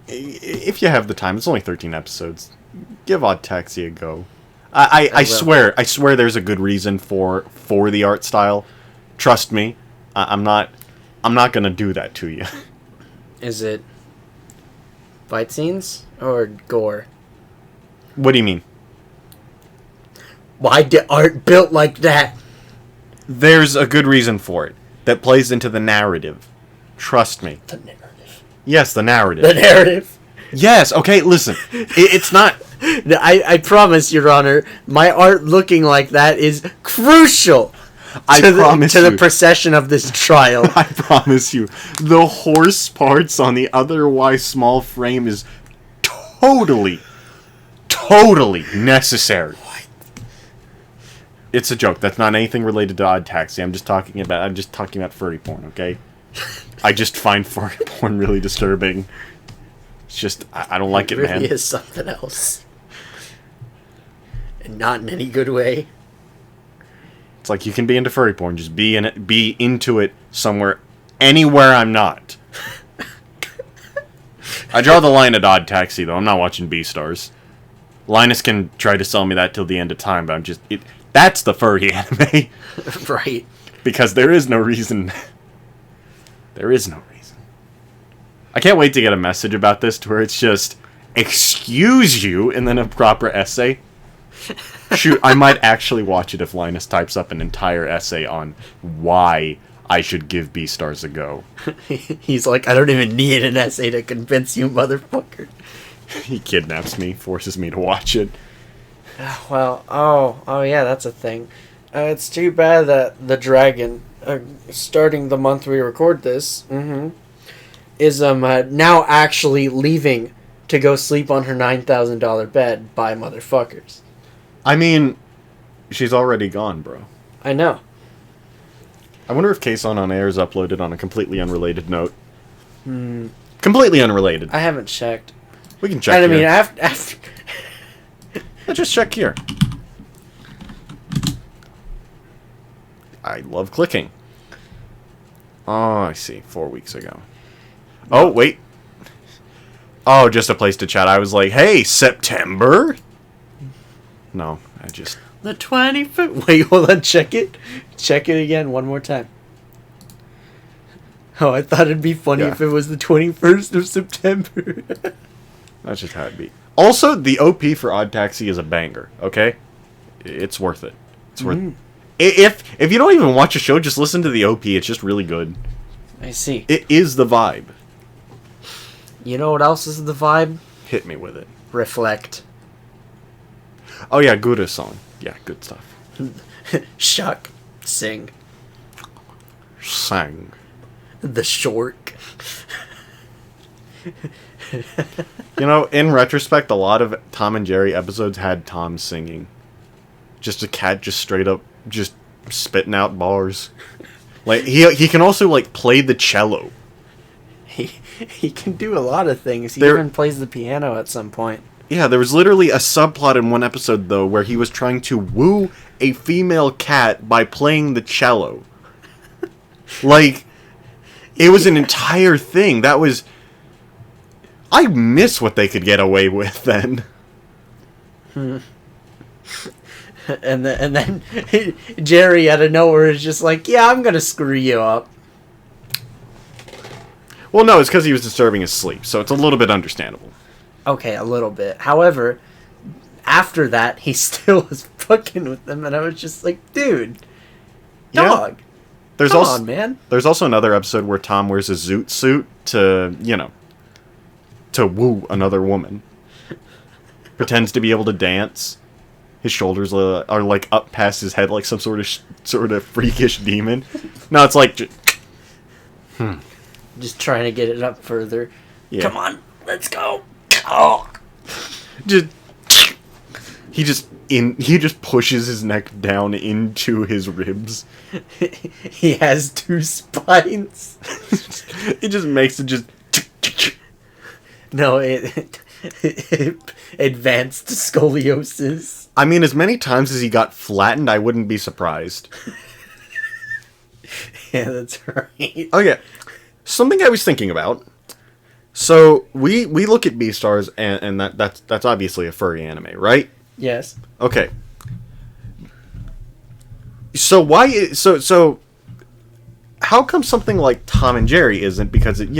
if you have the time, it's only 13 episodes. Give Odd Taxi a go. I swear there's a good reason for the art style. Trust me, I'm not gonna do that to you. Is it fight scenes or gore? What do you mean? Why did art built like that? There's a good reason for it that plays into the narrative. Trust me. The narrative. Yes, the narrative. The narrative. Yes, okay, listen. It's not... I promise, Your Honor, my art looking like that is crucial to the procession of this trial. I promise you. The horse parts on the otherwise small frame is totally necessary. What? It's a joke. That's not anything related to Odd Taxi. I'm just talking about furry porn, okay? I just find furry porn really disturbing. It's just, I don't like it, man. It really is something else. And not in any good way. It's like, you can be into furry porn, just be into it anywhere I'm not. I draw the line at Odd Taxi, though. I'm not watching B-Stars. Linus can try to sell me that till the end of time, but that's the furry anime. Right. Because there is no reason. There is no reason. I can't wait to get a message about this to where it's just, excuse you, and then a proper essay. Shoot, I might actually watch it if Linus types up an entire essay on why I should give B-Stars a go. He's like, I don't even need an essay to convince you, motherfucker. He kidnaps me, forces me to watch it. Well, oh yeah, that's a thing. It's too bad that the dragon, starting the month we record this, is now actually leaving to go sleep on her $9,000 bed by motherfuckers. I mean, she's already gone, bro. I know. I wonder if Kason on Air is uploaded on a completely unrelated note. Completely unrelated. I haven't checked. We can check here. I mean, after... Let's just check here. I love clicking. Oh, I see. 4 weeks ago. Oh, wait. Oh, just a place to chat. I was like, hey, September? No, I just... The 25th... Wait, hold on. Check it. Check it again one more time. Oh, I thought it'd be funny if it was the 21st of September. That's just how it'd be. Also, the OP for Odd Taxi is a banger, okay? It's worth it. It's worth it. If you don't even watch a show, just listen to the OP. It's just really good. I see. It is the vibe. You know what else is the vibe? Hit me with it. Reflect. Oh yeah, Gura song. Yeah, good stuff. Shuck. Sing. sang. The shork. You know, in retrospect, a lot of Tom and Jerry episodes had Tom singing. Just a cat just straight up just spitting out bars. Like, he can also, like, play the cello. He can do a lot of things. He There- even plays the piano at some point. Yeah, there was literally a subplot in one episode, though, where he was trying to woo a female cat by playing the cello. Like, it was an entire thing. That was... I miss what they could get away with then. And then Jerry out of nowhere is just like, yeah, I'm gonna screw you up. Well, no, it's because he was disturbing his sleep, so it's a little bit understandable. Okay, a little bit. However, after that, he still was fucking with them, and I was just like, dude, Yeah. dog, There's come also on, man. There's also another episode where Tom wears a zoot suit to, to woo another woman. Pretends to be able to dance. His shoulders are like up past his head like some sort of freakish demon. No, it's like... Just trying to get it up further. Yeah. Come on, let's go. Oh. Just... He just pushes his neck down into his ribs. He has 2 spines. It just makes it just... No, it advanced scoliosis. I mean, as many times as he got flattened, I wouldn't be surprised. Yeah, that's right. Okay, something I was thinking about. So we look at Beastars, and that's obviously a furry anime, right? Yes. Okay. So so how come something like Tom and Jerry isn't? Because it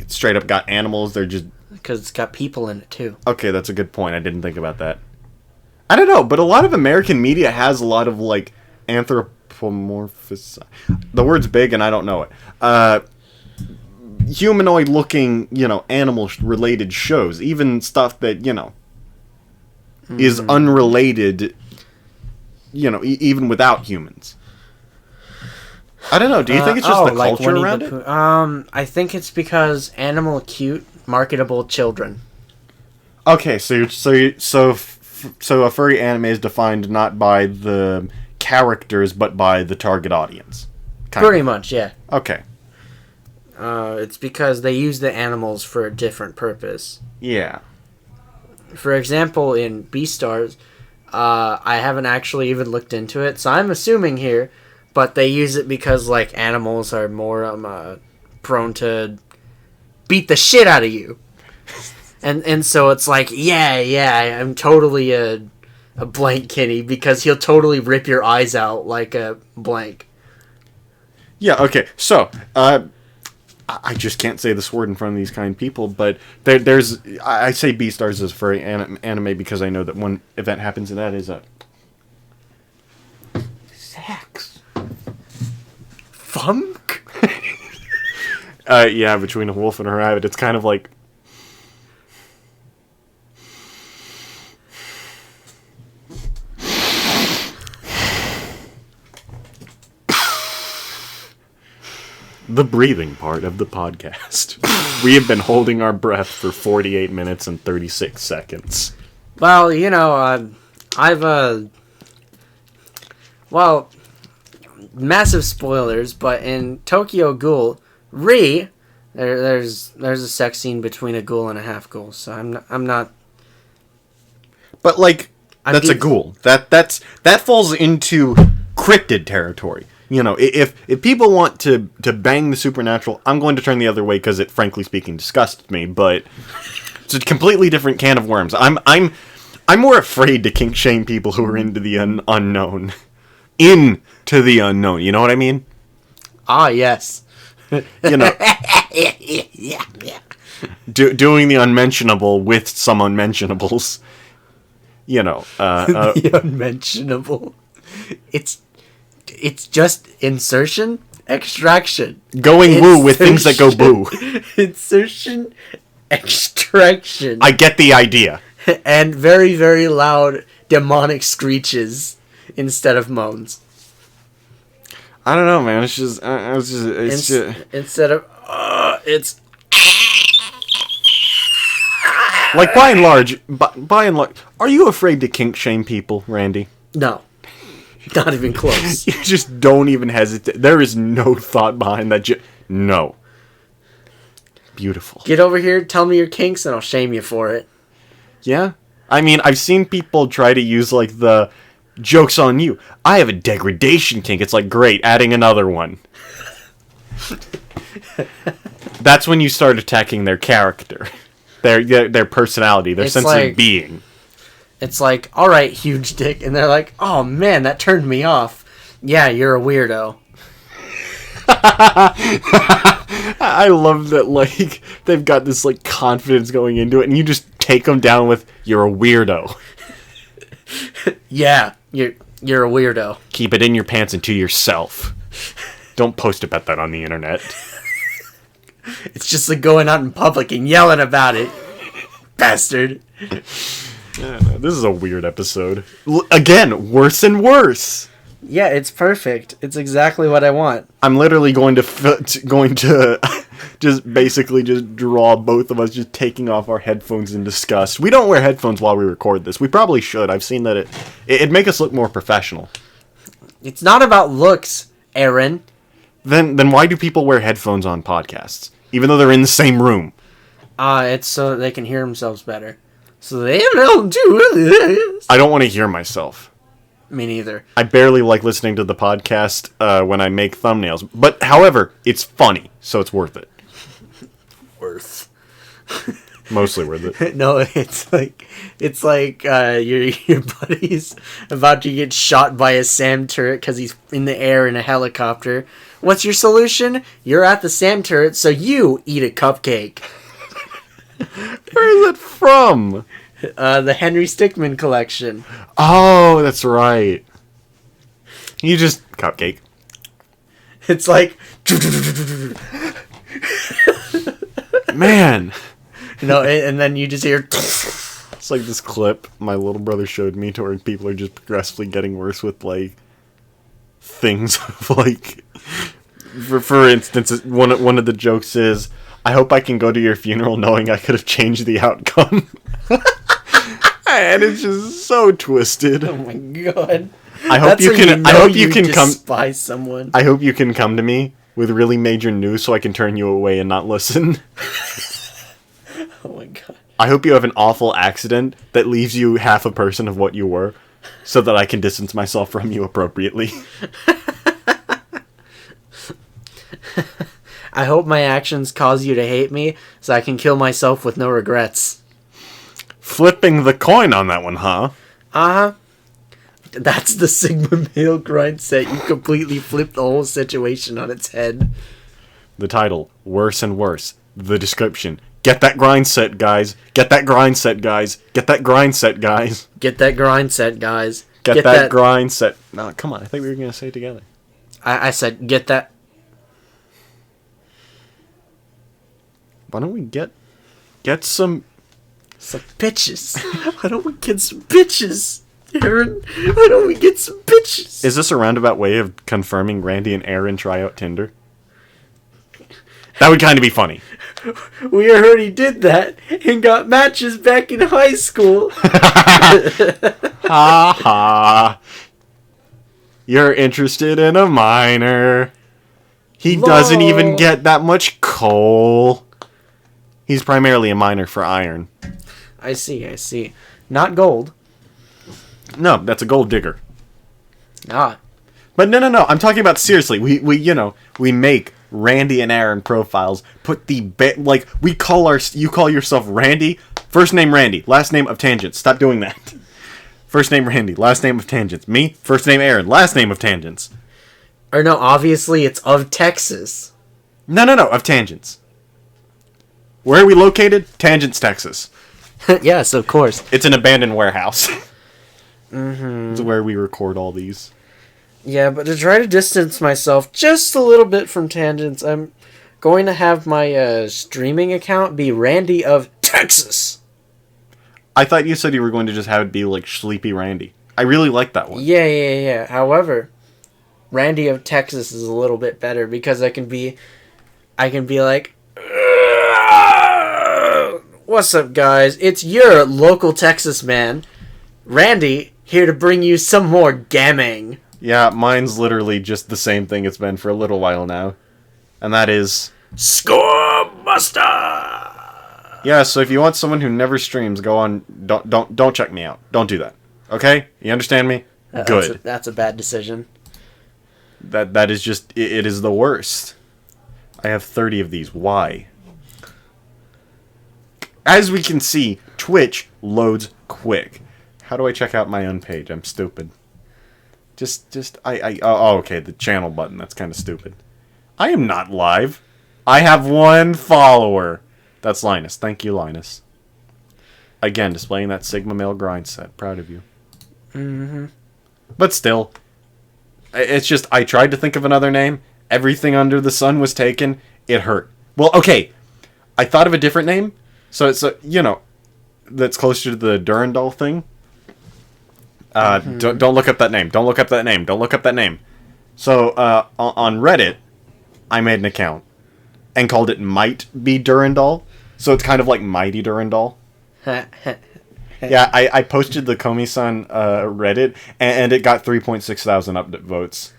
straight up got animals. They're just... Because it's got people in it, too. Okay, that's a good point. I didn't think about that. I don't know, but a lot of American media has a lot of, like, anthropomorphous... The word's big, and I don't know it. Humanoid-looking, animal-related shows. Even stuff that, is unrelated, even without humans. I don't know. Do you think it's just the culture Winnie around the it? Pooh. I think it's because animal cute, marketable children. Okay, so a furry anime is defined not by the characters, but by the target audience. Pretty much, yeah. Okay. It's because they use the animals for a different purpose. Yeah. For example, in Beastars, I haven't actually even looked into it, so I'm assuming here, but they use it because, like, animals are more prone to beat the shit out of you. And so it's like, yeah, I'm totally a blank kitty because he'll totally rip your eyes out like a blank. Yeah, okay. So, I just can't say this word in front of these kind people, but there's... I say Beastars is furry anime because I know that one event happens, and that is sex. Funk? Yeah, between a wolf and a rabbit, it's kind of like... The breathing part of the podcast. We have been holding our breath for 48 minutes and 36 seconds. Well, well, massive spoilers, but in Tokyo Ghoul, there's a sex scene between a ghoul and a half ghoul, so I'm not. But like, that's a ghoul. That falls into cryptid territory. If people want to bang the supernatural, I'm going to turn the other way because it, frankly speaking, disgusts me. But it's a completely different can of worms. I'm more afraid to kink shame people who are into the unknown. Into the unknown. You know what I mean? Ah, yes. Yeah. Doing the unmentionable with some unmentionables. The unmentionable. It's just insertion, extraction. Going woo with things that go boo. Insertion, extraction. I get the idea. And very, very loud demonic screeches instead of moans. I don't know, man. It's just, Instead of, it's... Like, by and large, are you afraid to kink shame people, Randy? No. Not even close. You just don't even hesitate. There is no thought behind that. No. Beautiful. Get over here, tell me your kinks, and I'll shame you for it. Yeah? I mean, I've seen people try to use, like, the joke's on you. I have a degradation kink. It's like, great, adding another one. That's when you start attacking their character. Their personality, their sense of being. It's like, alright, huge dick, and they're like, oh man, that turned me off. Yeah, you're a weirdo. I love that, like, they've got this, like, confidence going into it, and you just take them down with, you're a weirdo. Yeah, you're a weirdo. Keep it in your pants and to yourself. Don't post about that on the internet. It's just like going out in public and yelling about it. Bastard. Yeah, no, this is a weird episode. Again, worse and worse. Yeah, it's perfect. It's exactly what I want. I'm literally going to just basically just draw both of us just taking off our headphones in disgust. We don't wear headphones while we record this. We probably should. I've seen that it'd make us look more professional. It's not about looks, Aaron. Then why do people wear headphones on podcasts? Even though they're in the same room. It's so that they can hear themselves better. So they don't do this. I don't want to hear myself. Me neither. I barely like listening to the podcast when I make thumbnails. But, however, it's funny, so it's worth it. Mostly worth it. No, it's like your buddy's about to get shot by a SAM turret because he's in the air in a helicopter. What's your solution? You're at the SAM turret, so you eat a cupcake. Where is it from? The Henry Stickmin collection. Oh, that's right. You just... Cupcake. It's like... Man. And then you just hear... It's like this clip my little brother showed me to where people are just progressively getting worse with, like, things of, like... For instance, one of the jokes is, I hope I can go to your funeral knowing I could have changed the outcome. And it's just so twisted. Oh my god. I hope you can come despise someone. I hope you can come to me with really major news so I can turn you away and not listen. Oh my god. I hope you have an awful accident that leaves you half a person of what you were so that I can distance myself from you appropriately. I hope my actions cause you to hate me so I can kill myself with no regrets. Flipping the coin on that one, huh? Uh-huh. That's the Sigma male grind set. You completely flipped the whole situation on its head. The title, Worse and Worse. The description, get that grind set, guys. Get that grind set, guys. Get that grind set, guys. Get that grind set, guys. Get that grind set. No, come on. I think we were going to say it together. I said, get that... Why don't we get some bitches? Why don't we get some bitches? Aaron, why don't we get some bitches? Is this a roundabout way of confirming Randy and Aaron try out Tinder? That would kind of be funny. We already did that and got matches back in high school. Ha ha. You're interested in a minor. He doesn't even get that much coal. He's primarily a miner for iron. I see. Not gold. No, that's a gold digger. Ah. But no. I'm talking about seriously. We make Randy and Aaron profiles. Put the you call yourself Randy. First name Randy, last name of Tangents. Stop doing that. First name Randy, last name of Tangents. Me, first name Aaron, last name of Tangents. Or no, obviously it's of Texas. No, of Tangents. Where are we located? Tangents, Texas. Yes, of course. It's an abandoned warehouse. Mm-hmm. It's where we record all these. Yeah, but to try to distance myself just a little bit from Tangents, I'm going to have my streaming account be Randy of Texas. I thought you said you were going to just have it be like Sleepy Randy. I really like that one. Yeah. However, Randy of Texas is a little bit better because I can be like, "What's up, guys? It's your local Texas man, Randy, here to bring you some more gaming." Yeah, mine's literally just the same thing it's been for a little while now. And that is... Score Buster! Yeah, so if you want someone who never streams, go on... Don't check me out. Don't do that. Okay? You understand me? Good. That's a bad decision. That is just... It is the worst. I have 30 of these. Why? As we can see, Twitch loads quick. How do I check out my own page? I'm stupid. Okay, the channel button. That's kind of stupid. I am not live. I have 1 follower. That's Linus. Thank you, Linus. Again, displaying that Sigma male grind set. Proud of you. Mm-hmm. But still, it's just, I tried to think of another name. Everything under the sun was taken. It hurt. Well, okay. I thought of a different name. So it's, that's closer to the Durandal thing. Don't look up that name. Don't look up that name. Don't look up that name. So, on Reddit, I made an account and called it Might Be Durandal. So it's kind of like Mighty Durandal. Yeah, I posted the Komi-san Reddit, and it got 3.6 thousand upvote votes.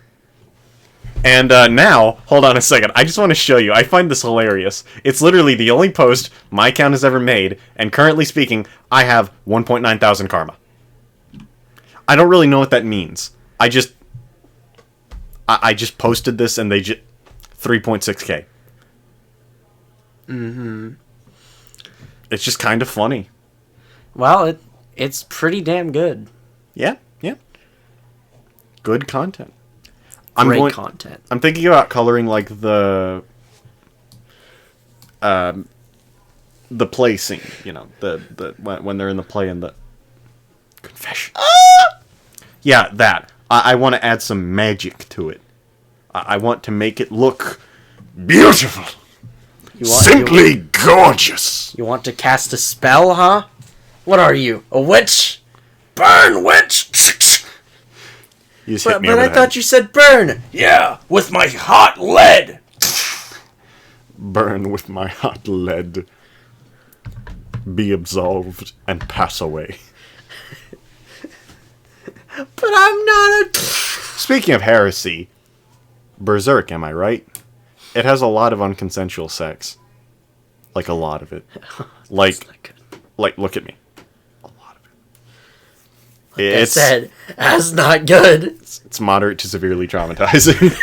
And now, hold on a second, I just want to show you. I find this hilarious. It's literally the only post my account has ever made, and currently speaking, I have 1.9 thousand karma. I don't really know what that means. I just posted this, and they just 3.6k. Mm-hmm. It's just kind of funny. Well, it's pretty damn good. Yeah. Good content. Great content. I'm thinking about coloring like the play scene, the when they're in the play and the confession. Yeah, that. I want to add some magic to it. I want to make it look beautiful. Simply gorgeous. You want to cast a spell, huh? What are you, a witch? Burn, witch! You just hit me over but the I head. thought you said burn. Yeah, with my hot lead. Burn with my hot lead. Be absolved and pass away. But I'm not a... Speaking of heresy, Berserk, am I right? It has a lot of unconsensual sex. Like, a lot of it. Like, look at me. A lot of it. Like I said, that's not good. It's moderate to severely traumatizing.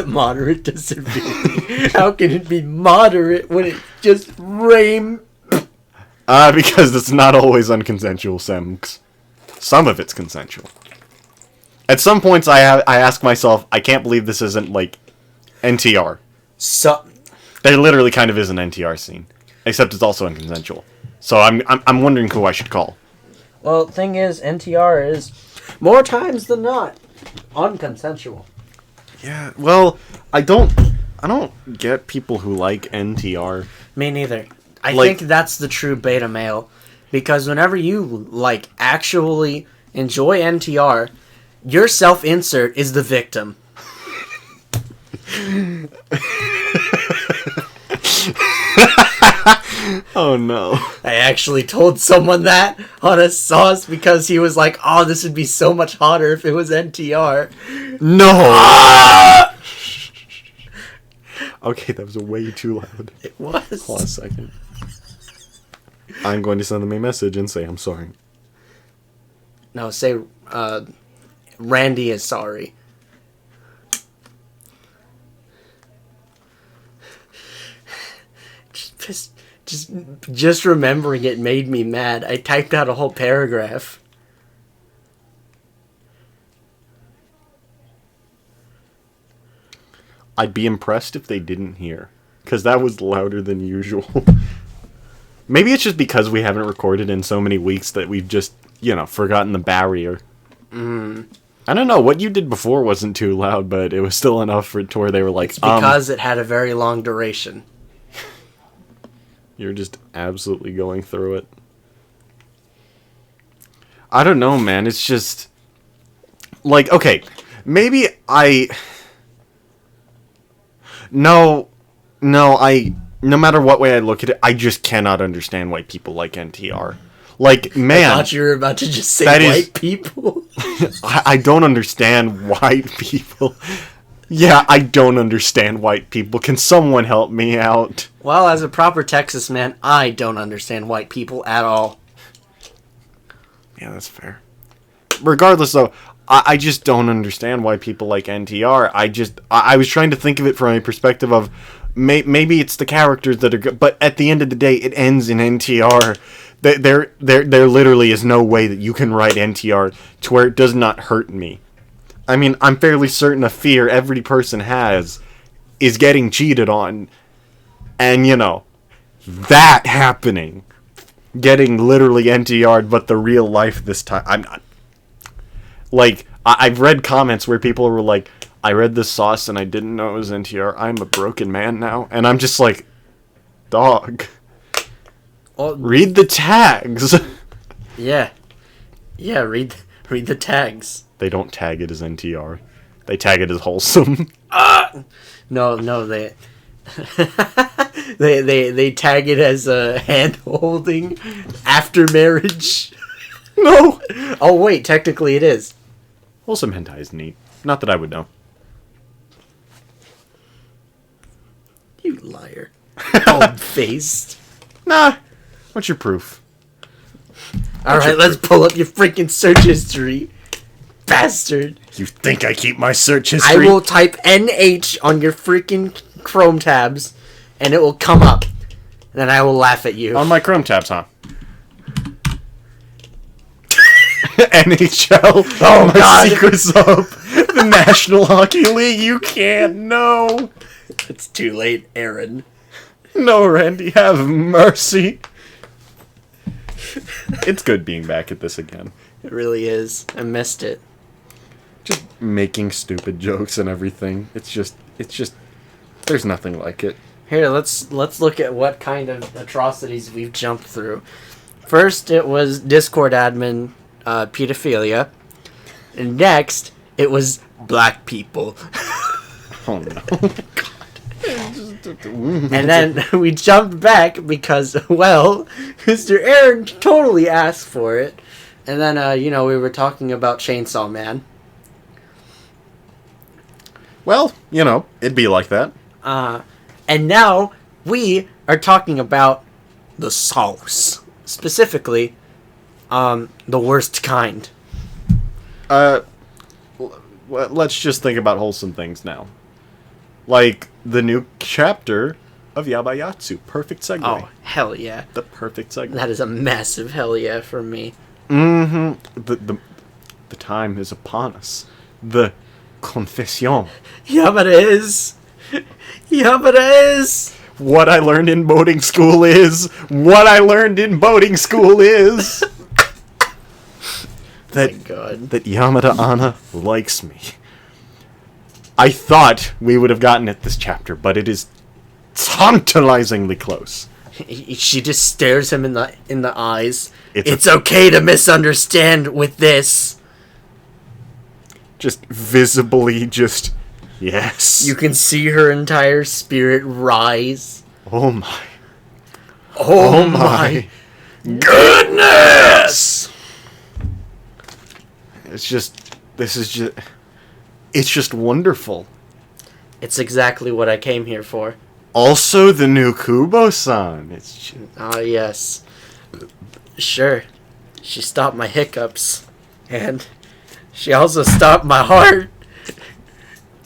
Moderate to severely. How can it be moderate when it just rain? Because it's not always unconsensual, Semks. Some of it's consensual. At some points, I ask myself, I can't believe this isn't, like, NTR. So... There literally kind of is an NTR scene. Except it's also unconsensual. So I'm wondering who I should call. Well, the thing is, NTR is, more times than not, unconsensual. Yeah, well, I don't get people who like NTR. Me neither. I think that's the true beta male. Because whenever you, actually enjoy NTR, your self-insert is the victim. Oh no. I actually told someone that on a sauce because he was like, oh, this would be so much hotter if it was NTR. No! Ah! Okay, that was way too loud. It was. Hold on a second. I'm going to send them a message and say I'm sorry. No, say, Randy is sorry. Just remembering it made me mad. I typed out a whole paragraph. I'd be impressed if they didn't hear. Because that was louder than usual. Maybe it's just because we haven't recorded in so many weeks that we've just, forgotten the barrier. I don't know, what you did before wasn't too loud, but it was still enough to where they were like, It's because it had a very long duration. You're just absolutely going through it. I don't know, man. It's just... okay, maybe I... No, no matter what way I look at it, I just cannot understand why people like NTR. Like, man... I thought you were about to just say white people. I don't understand white people. Yeah, I don't understand white people. Can someone help me out? Well, as a proper Texas man, I don't understand white people at all. Yeah, that's fair. Regardless, though, I just don't understand why people like NTR. I was trying to think of it from a perspective of maybe it's the characters that are good, but at the end of the day, it ends in NTR. There literally is no way that you can write NTR to where it does not hurt me. I mean, I'm fairly certain a fear every person has is getting cheated on. And, you know, that happening. Getting literally NTR'd, but the real life this time. I'm not. Like, I've read comments where people were like, I read this sauce and I didn't know it was NTR. I'm a broken man now. And I'm just like, dog. Well, read the tags. Yeah. Yeah, read the tags. They don't tag it as NTR. They tag it as wholesome. No, they they tag it as a hand holding after marriage. No. Oh wait, technically it is. Wholesome hentai is neat. Not that I would know. You liar. Bald-faced. Nah. What's your proof? Alright, let's pull up your freaking search history. Bastard. You think I keep my search history? I will type NH on your freaking Chrome tabs, and it will come up. And then I will laugh at you. On my Chrome tabs, huh? NHL. Oh my God. Secrets up. The National Hockey League. You can't know. It's too late, Aaron. No, Randy, have mercy. It's good being back at this again. It really is. I missed it. Just making stupid jokes and everything. It's just there's nothing like it. Here, let's look at what kind of atrocities we've jumped through. First, it was Discord admin pedophilia. And next, it was black people. Oh no. And then we jumped back because, well, Mr. Aaron totally asked for it. And then, we were talking about Chainsaw Man. Well, it'd be like that. And now we are talking about the sauce. Specifically, the worst kind. Let's just think about wholesome things now. Like the new chapter of Yabayatsu. Perfect segue. Oh, hell yeah. The perfect segue. That is a massive hell yeah for me. Mm-hmm. The time is upon us. The confession. Yamada is. Yamada is. What I learned in boating school is. What I learned in boating school is. That, oh my God. That Yamada Anna likes me. I thought we would have gotten it this chapter, but it is tantalizingly close. She just stares him in the eyes. It's okay to misunderstand with this. Just visibly, yes. You can see her entire spirit rise. Oh my. Oh my goodness! It's just wonderful. It's exactly what I came here for. Also, the new Kubo-san. Yes. Sure. She stopped my hiccups. And she also stopped my heart.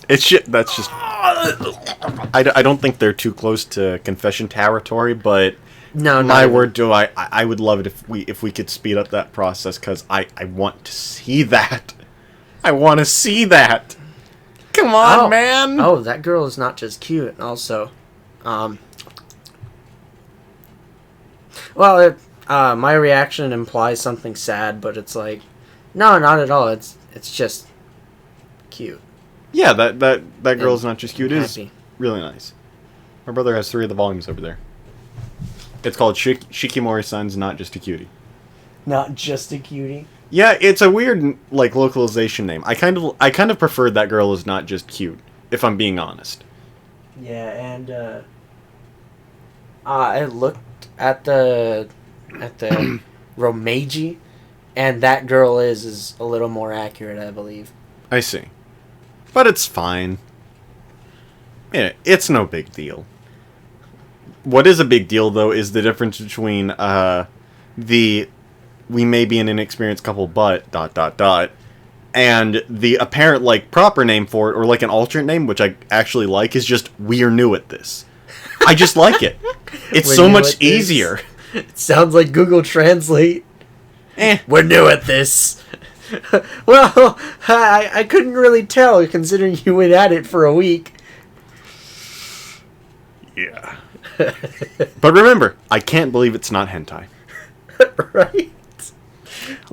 That's just... I don't think they're too close to confession territory, but... No. My word, I would love it if we could speed up that process, because I want to see that. I want to see that. Come on, man. Oh, that girl is not just cute. Also, my reaction implies something sad, but it's like, no, not at all. It's just cute. Yeah, that girl's not just cute. It is happy. Really nice. My brother has 3 of the volumes over there. It's called Shikimori-san's Not Just a Cutie. Not just a cutie. Yeah, it's a weird like localization name. I kind of preferred that girl is not just cute, if I'm being honest. Yeah, and I looked at the Romeiji, and that girl is a little more accurate, I believe. I see. But it's fine. Yeah, it's no big deal. What is a big deal, though, is the difference between the we may be an inexperienced couple, but ... and the apparent, like, proper name for it, or, like, an alternate name, which I actually like, is just, we're new at this. I just like it. It's We're so new much at this. easier. It sounds like Google Translate. Eh. We're new at this. Well, I couldn't really tell, considering you went at it for a week. Yeah. But remember, I can't believe it's not hentai. Right?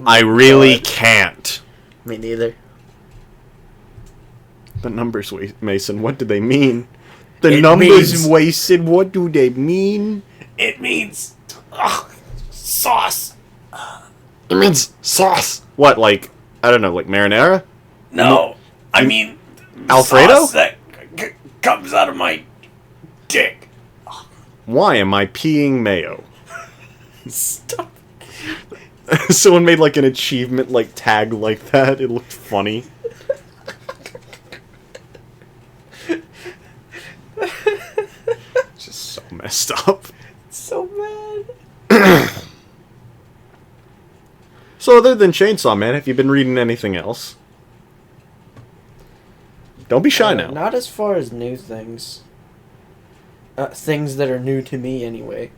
I really can't. Me neither. The numbers, Mason, what do they mean? The It numbers, means- Mason, what do they mean? It means sauce. It means sauce. What, like, I don't know, like marinara? No, I mean Alfredo? sauce that comes out of my dick. Why am I peeing mayo? Stop. Someone made, like, an achievement, like, tag like that. It looked funny. Just so messed up. So mad. So other than Chainsaw Man, have you been reading anything else? Don't be shy now. Not as far as new things. Things that are new to me, anyway.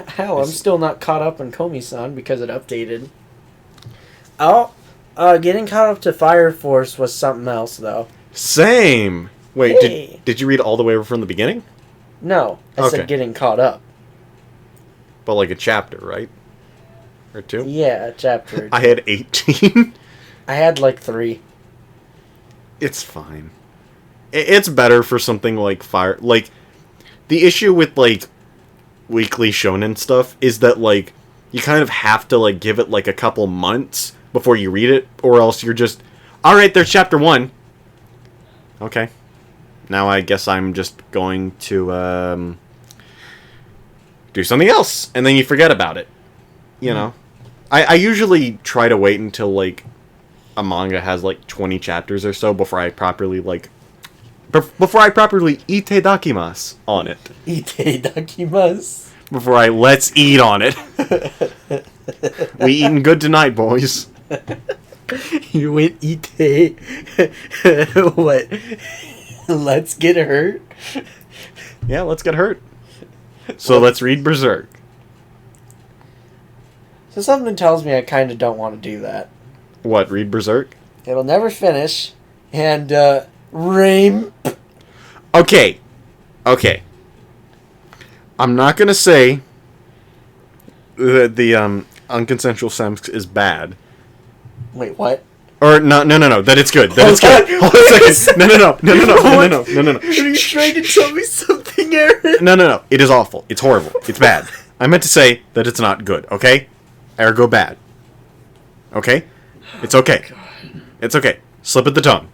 Hell, I'm still not caught up on Komi-san because it updated. Oh, getting caught up to Fire Force was something else, though. Same. Wait, Hey. did you read all the way from the beginning? No, I Okay. said getting caught up. But like a chapter, right? Or two? Yeah, a chapter. I had 18. I had like 3. It's fine. It's better for something like Fire... Like, the issue with, like, weekly shonen stuff is that, like, you kind of have to, like, give it, like, a couple months before you read it, or else you're just, alright, there's chapter 1. Okay. Now I guess I'm just going to, do something else, and then you forget about it. You know? I usually try to wait until, like, a manga has, like, 20 chapters or so before I properly, like... Before I properly itedakimasu on it. Itedakimasu. Before I let's eat on it. We eating good tonight, boys. You went ite. What? Let's get hurt? Yeah, let's get hurt. So let's read Berserk. So something tells me I kind of don't want to do that. What, read Berserk? It'll never finish. And, rain. Okay. I'm not gonna say that the unconsensual sex is bad. Wait, what? Or no, that it's good. That it's good. Hold on a second. No. Are you trying to tell me something, Aaron? No. It is awful. It's horrible. It's bad. I meant to say that it's not good, okay? Ergo bad. Okay? It's okay. It's okay. Slip of the tongue.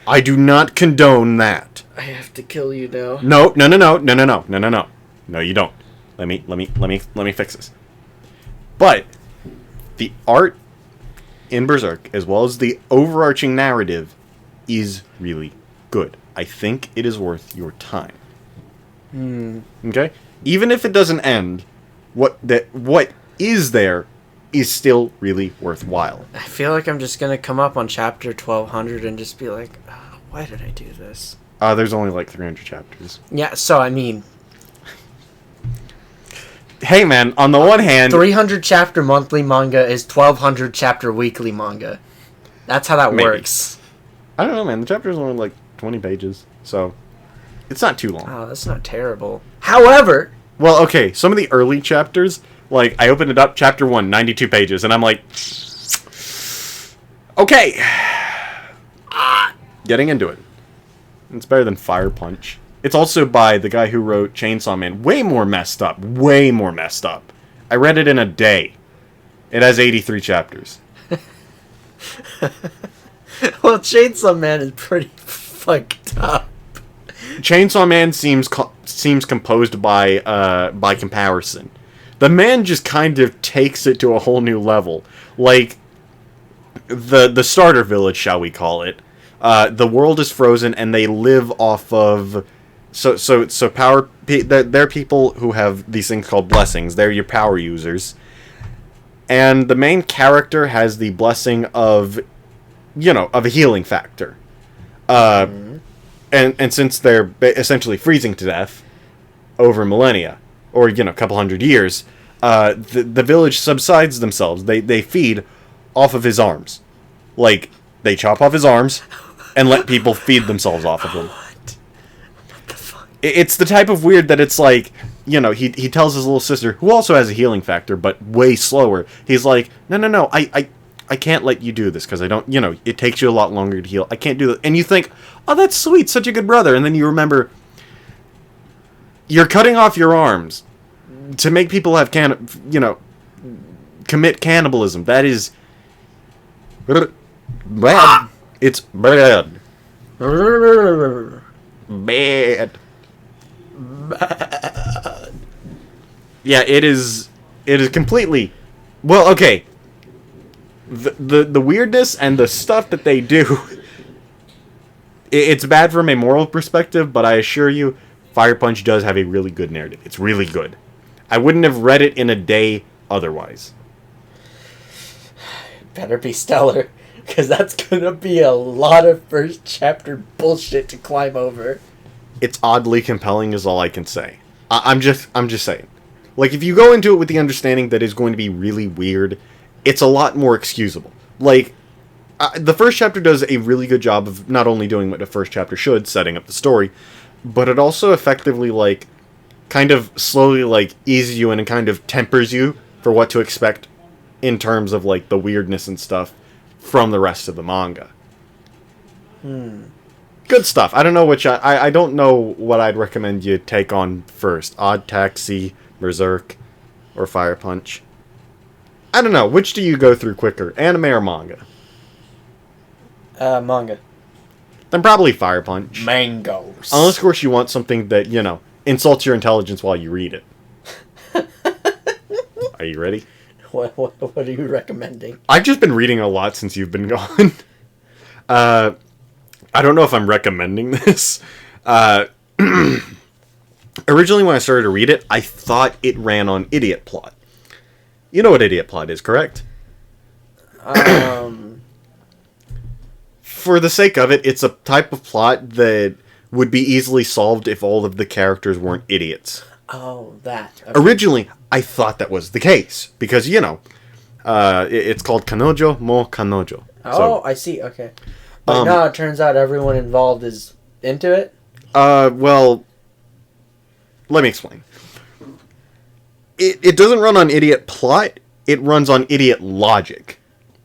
I do not condone that. I have to kill you now. No. No, you don't. Let me fix this. But the art in Berserk, as well as the overarching narrative, is really good. I think it is worth your time. Okay? Even if it doesn't end, what is there is still really worthwhile. I feel like I'm just gonna come up on chapter 1200 and just be like, oh, why did I do this? There's only like 300 chapters. Yeah, so I mean, Hey man, on the one hand... 300 chapter monthly manga is 1200 chapter weekly manga. That's how that Maybe. works. I don't know, man. The chapter's only like 20 pages, so it's not too long. Oh, that's not terrible. However... Well, okay, some of the early chapters, like, I opened it up, chapter 1, 92 pages, and I'm like... Okay. Getting into it. It's better than Fire Punch. It's also by the guy who wrote Chainsaw Man. Way more messed up. Way more messed up. I read it in a day. It has 83 chapters. Well, Chainsaw Man is pretty fucked up. Chainsaw Man seems composed by comparison. The man just kind of takes it to a whole new level. Like the starter village, shall we call it? The world is frozen, and they live off of power. They're people who have these things called blessings. They're your power users, and the main character has the blessing of, of a healing factor. And since they're essentially freezing to death over millennia, or, a couple hundred years, the village subsides themselves. They feed off of his arms. Like, they chop off his arms and let people feed themselves off of them. What the fuck? It's the type of weird that it's like, he tells his little sister, who also has a healing factor, but way slower. He's like, no, I can't let you do this, because I don't, it takes you a lot longer to heal. I can't do that. And you think, oh, that's sweet, such a good brother. And then you remember, you're cutting off your arms to make people have commit cannibalism. That is bad. It's bad. Bad. Yeah, it is completely, well, okay. The weirdness and the stuff that they do, it's bad from a moral perspective, but I assure you, Fire Punch does have a really good narrative. It's really good. I wouldn't have read it in a day otherwise. Better be stellar, because that's gonna be a lot of first chapter bullshit to climb over. It's oddly compelling is all I can say. I'm just saying. Like, if you go into it with the understanding that it's going to be really weird, it's a lot more excusable. Like, the first chapter does a really good job of not only doing what the first chapter should, setting up the story, but it also effectively, like, kind of slowly, like, eases you in and kind of tempers you for what to expect in terms of, like, the weirdness and stuff from the rest of the manga. Good stuff. I don't know which I don't know what I'd recommend you take on first. Odd Taxi, Berserk, or Fire Punch. I don't know. Which do you go through quicker, anime or manga? Manga. Then probably Fire Punch. Mangoes. Unless, of course, you want something that, insults your intelligence while you read it. Are you ready? What are you recommending? I've just been reading a lot since you've been gone. I don't know if I'm recommending this. Originally, when I started to read it, I thought it ran on Idiot Plot. You know what Idiot Plot is, correct? For the sake of it, it's a type of plot that would be easily solved if all of the characters weren't idiots. Oh, that. Okay. Originally, I thought that was the case, because, it's called Kanojo mo Kanojo. Oh, So, I see, okay. But now it turns out everyone involved is into it? well, let me explain. It doesn't run on idiot plot, it runs on idiot logic.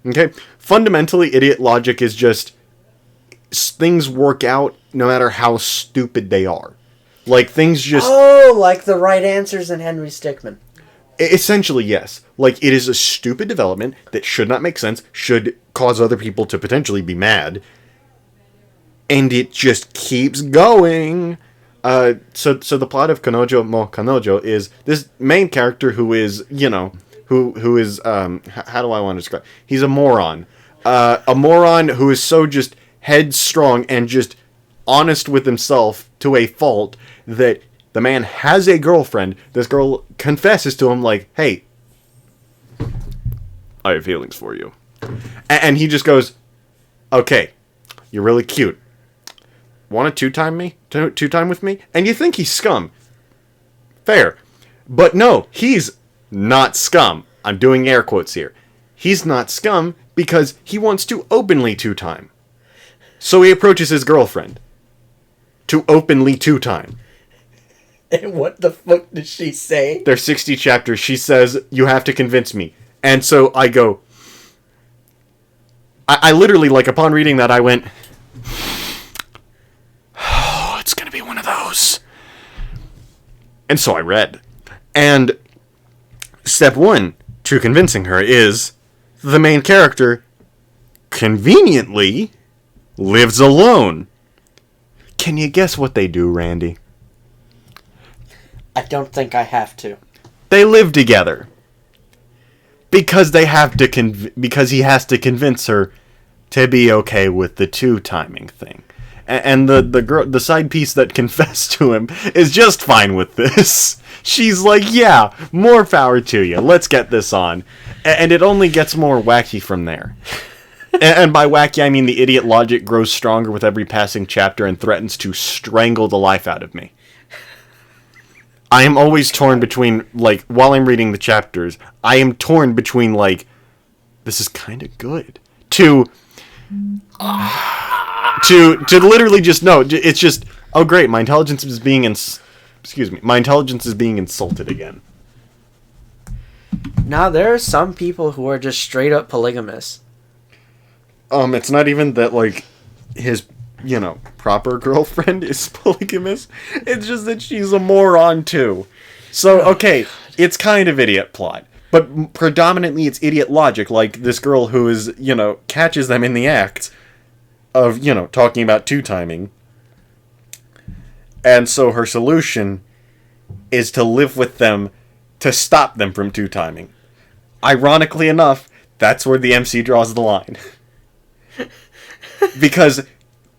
Okay? Fundamentally, idiot logic is just things work out no matter how stupid they are. Like, things just... Oh, like the right answers in Henry Stickmin. Essentially, yes. Like, it is a stupid development that should not make sense, should cause other people to potentially be mad, and it just keeps going. So the plot of Kanojo mo Kanojo is this main character who is, who is, how do I want to describe? He's a moron. A moron who is so just headstrong and just honest with himself to a fault that the man has a girlfriend. This girl confesses to him, like, hey, I have feelings for you. And he just goes, okay, you're really cute. Want to two-time me? Two-time with me? And you think he's scum. Fair. But no, he's not scum. I'm doing air quotes here. He's not scum because he wants to openly two-time. So he approaches his girlfriend to openly two-time. And what the fuck does she say? There's 60 chapters. She says, you have to convince me. And so I go... I literally, like, upon reading that, I went... Oh, it's gonna be one of those. And so I read. And step one to convincing her is the main character conveniently lives alone. Can you guess what they do, Randy? I don't think I have to. They live together. Because they have to because he has to convince her to be okay with the two-timing thing. And the side piece that confessed to him is just fine with this. She's like, yeah, more power to you. Let's get this on. And it only gets more wacky from there. And by wacky, I mean the idiot logic grows stronger with every passing chapter and threatens to strangle the life out of me. I am always torn between, like, while I'm reading the chapters, I am torn between, like, this is kind of good, to literally just, no, it's just, oh great, my intelligence is being, my intelligence is being insulted again. Now, there are some people who are just straight up polygamous. It's not even that, like, his, proper girlfriend is polygamous. It's just that she's a moron, too. So, okay, it's kind of idiot plot. But predominantly it's idiot logic, like this girl who is, catches them in the act of, talking about two-timing. And so her solution is to live with them to stop them from two-timing. Ironically enough, that's where the MC draws the line. Because,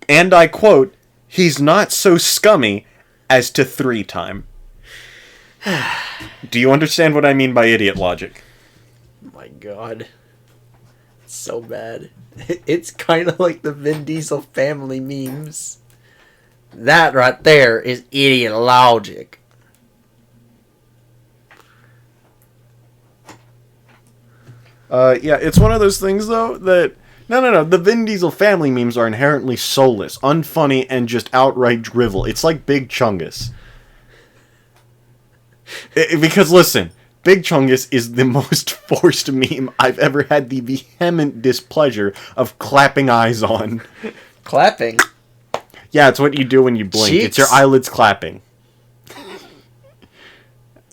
and I quote, he's not so scummy as to three-time. Do you understand what I mean by idiot logic? My God. It's so bad. It's kind of like the Vin Diesel family memes. That right there is idiot logic. Yeah, it's one of those things, though, that... No. The Vin Diesel family memes are inherently soulless, unfunny, and just outright drivel. It's like Big Chungus. Because, listen, Big Chungus is the most forced meme I've ever had the vehement displeasure of clapping eyes on. Clapping? Yeah, it's what you do when you blink. Cheeks? It's your eyelids clapping.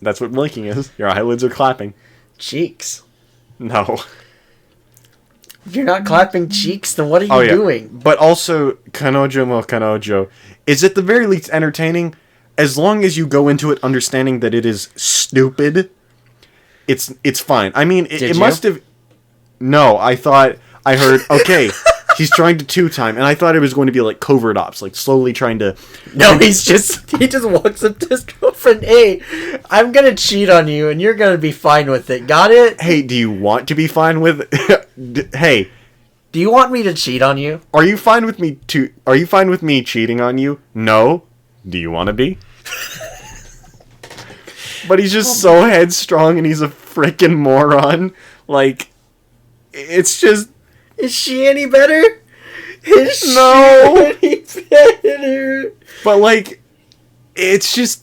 That's what blinking is. Your eyelids are clapping. Cheeks. No. If you're not clapping cheeks, then what are you doing? But also, Kanojo mo Kanojo is at the very least entertaining, as long as you go into it understanding that it is stupid. It's fine. I mean, it must have... No, I heard, okay, he's trying to two-time, and I thought it was going to be like covert ops, like slowly trying to... No, he just walks up to his girlfriend, hey, I'm gonna cheat on you, and you're gonna be fine with it. Got it? Hey, do you want to be fine with... Hey... Do you want me to cheat on you? Are you fine with me cheating on you? No. Do you want to be? But he's just so headstrong and he's a freaking moron. Like, it's just... Is she any better? No. She any better? But, like, it's just...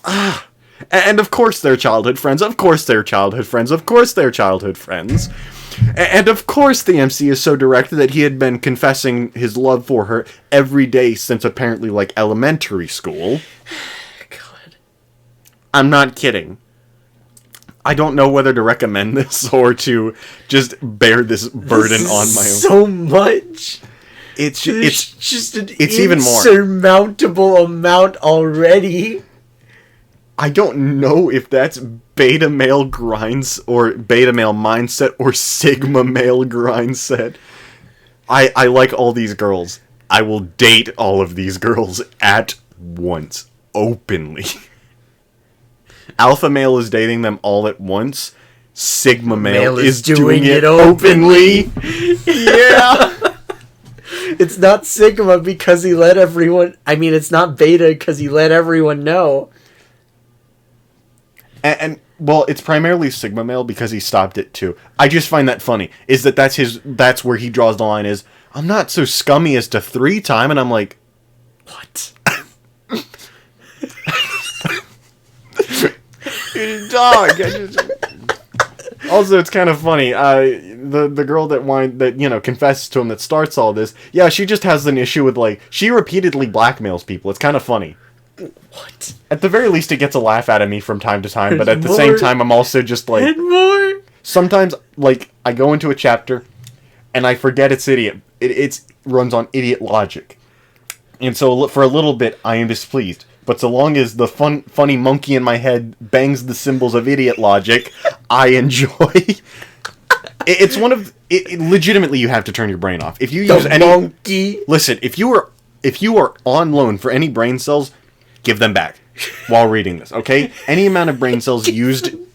And of course they're childhood friends. Of course they're childhood friends. Of course they're childhood friends. And of course the MC is so direct that he had been confessing his love for her every day since apparently, like, elementary school. God. I'm not kidding. I don't know whether to recommend this or to just bear this burden on my own. So much. It's just an even more insurmountable amount already. I don't know if that's beta male grinds or beta male mindset or sigma male grindset. I like all these girls. I will date all of these girls at once, openly. Alpha male is dating them all at once. Sigma male is doing it openly. Yeah. It's not Sigma because he let everyone... I mean, it's not Beta because he let everyone know. And well, it's primarily Sigma male because he stopped it too. I just find that funny. Is that's where he draws the line is, I'm not so scummy as to three-time, and I'm like, what? Dog. Also, it's kind of funny. The girl that confesses to him that starts all this. Yeah, she just has an issue with, like, she repeatedly blackmails people. It's kind of funny. What? At the very least, it gets a laugh out of me from time to time. But at the same time, I'm also just like, and more. Sometimes, like, I go into a chapter, and I forget it's idiot. It runs on idiot logic. And so for a little bit, I am displeased. But so long as the funny monkey in my head bangs the symbols of idiot logic, I enjoy. It's one of legitimately you have to turn your brain off. If you use any monkey. Listen, if you are on loan for any brain cells, give them back while reading this, okay? Any amount of brain cells used to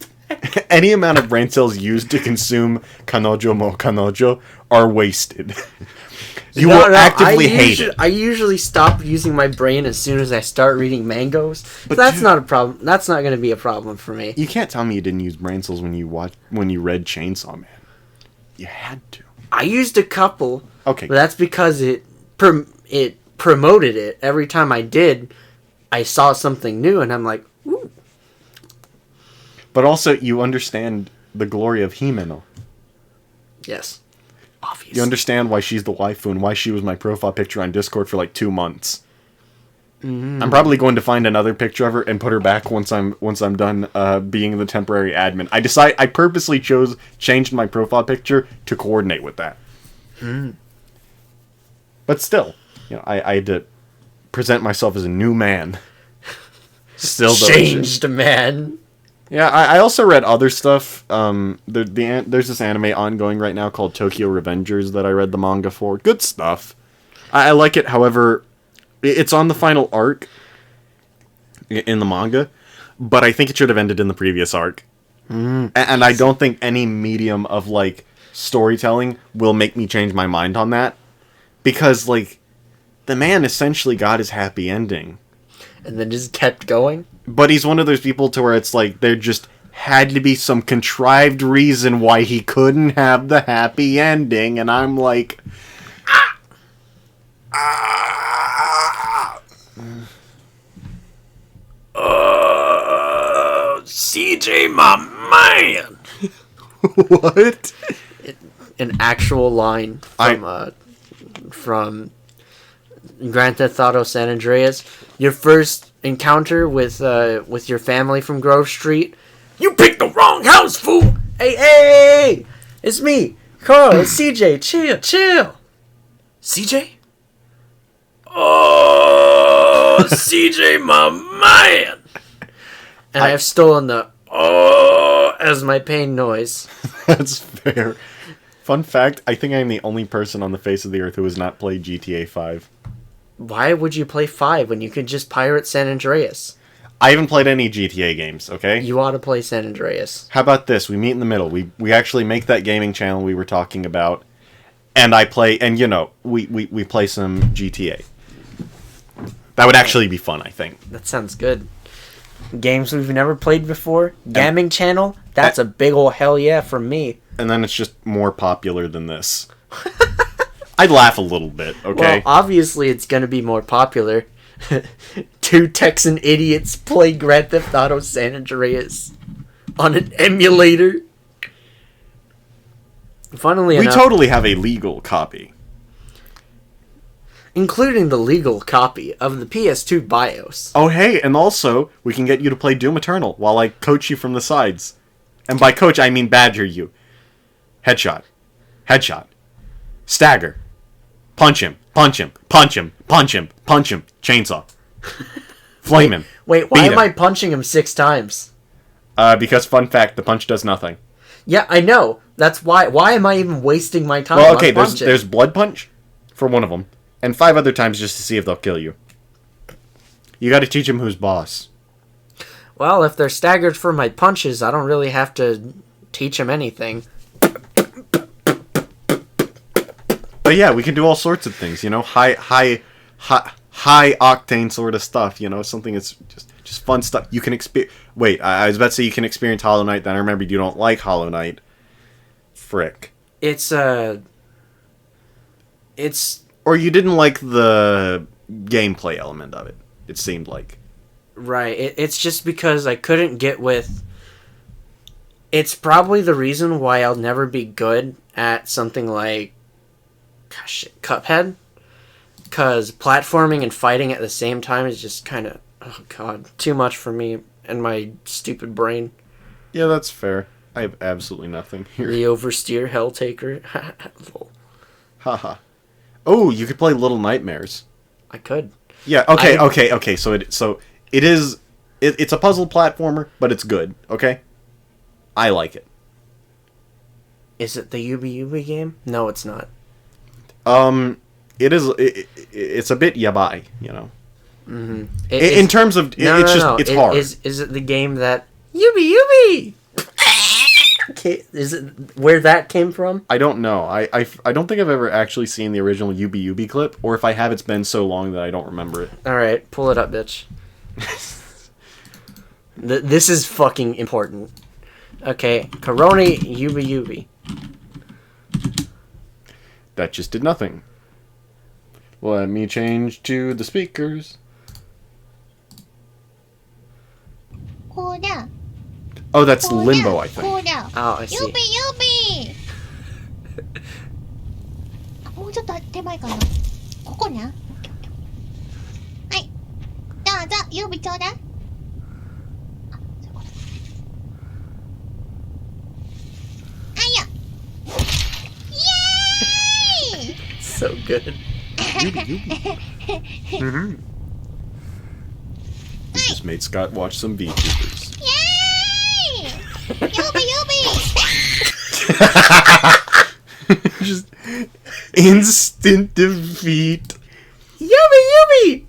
consume kanojo mo kanojo are wasted. You will actively hate it. I usually stop using my brain as soon as I start reading mangoes. But that's not a problem. That's not going to be a problem for me. You can't tell me you didn't use brain cells when you read Chainsaw Man. You had to. I used a couple. Okay. But that's because it promoted it. Every time I did, I saw something new, and I'm like, ooh. But also, you understand the glory of Himeno. Yes. Obviously. You understand why she's the waifu and why she was my profile picture on Discord for like 2 months. Mm-hmm. I'm probably going to find another picture of her and put her back once I'm done being the temporary admin. I purposely changed my profile picture to coordinate with that. Mm. But still, I had to present myself as a new man. Still changed man. Yeah, I also read other stuff. There's this anime ongoing right now called Tokyo Revengers that I read the manga for. Good stuff. I like it, however, it's on the final arc in the manga, but I think it should have ended in the previous arc. Mm. And I don't think any medium of, like, storytelling will make me change my mind on that. Because, like, the man essentially got his happy ending. And then just kept going? But he's one of those people to where it's like, there just had to be some contrived reason why he couldn't have the happy ending, and I'm like... CJ, my man! What? An actual line from Grand Theft Auto San Andreas. Your first encounter with your family from Grove Street. You picked the wrong house, fool! Hey! It's me, Carl, it's CJ. Chill. CJ? Oh, CJ, my man! And I have stolen the "oh" as my pain noise. That's fair. Fun fact, I think I'm the only person on the face of the earth who has not played GTA 5. Why would you play 5 when you could just pirate San Andreas? I haven't played any GTA games, okay? You ought to play San Andreas. How about this? We meet in the middle. We actually make that gaming channel we were talking about, and I play, and we play some GTA. That would actually be fun, I think. That sounds good. Games we've never played before, gaming channel, that's a big ol' hell yeah from me. And then it's just more popular than this. I'd laugh a little bit, okay? Well, obviously it's gonna be more popular. 2 Texan idiots play Grand Theft Auto San Andreas on an emulator. Funnily enough, we totally have a legal copy. Including the legal copy of the PS2 BIOS. Oh, hey, and also, we can get you to play Doom Eternal while I coach you from the sides. And by coach, I mean badger you. Headshot. Stagger. Punch him. Chainsaw. Flame him. Wait, why am I punching him 6 times? Because, fun fact, the punch does nothing. Yeah, I know. That's why. Why am I even wasting my time on punching? Well, there's Blood Punch for one of them. And 5 other times just to see if they'll kill you. You gotta teach them who's boss. Well, if they're staggered for my punches, I don't really have to teach them anything. But yeah, we can do all sorts of things, high octane sort of stuff, something that's just fun stuff. You can experience... Wait, I was about to say you can experience Hollow Knight, then I remembered you don't like Hollow Knight. Frick. It's... Or you didn't like the gameplay element of it, it seemed like. Right. It's just because I couldn't get with... It's probably the reason why I'll never be good at something like... Gosh, Cuphead. Because platforming and fighting at the same time is just kind of... Oh, God. Too much for me and my stupid brain. Yeah, that's fair. I have absolutely nothing here. The Oversteer Helltaker. Haha. Oh, you could play Little Nightmares. I could. Yeah. Okay. So it is. It's a puzzle platformer, but it's good. Okay. I like it. Is it the Yubi game? No, it's not. It is. It's a bit yabai, you know. Mm-hmm. In terms of, it's hard. Is it the game that Yubi? Okay, is it where that came from? I don't know. I don't think I've ever actually seen the original Yubi clip, or if I have, it's been so long that I don't remember it. All right, pull it up, bitch. This is fucking important. Okay, Koroni Yubi. That just did nothing. Let me change to the speakers. Oh, that's Limbo, I think. Oh, I see. もうちょっと手前かな。ここね。はい。どうぞ、指ちょうだい。あ、そういうこと。はいよ。イエーイ So good. Mm-hmm. We just made Scott watch some VTubers. Yay! Yubi! Just instant defeat. Yubi!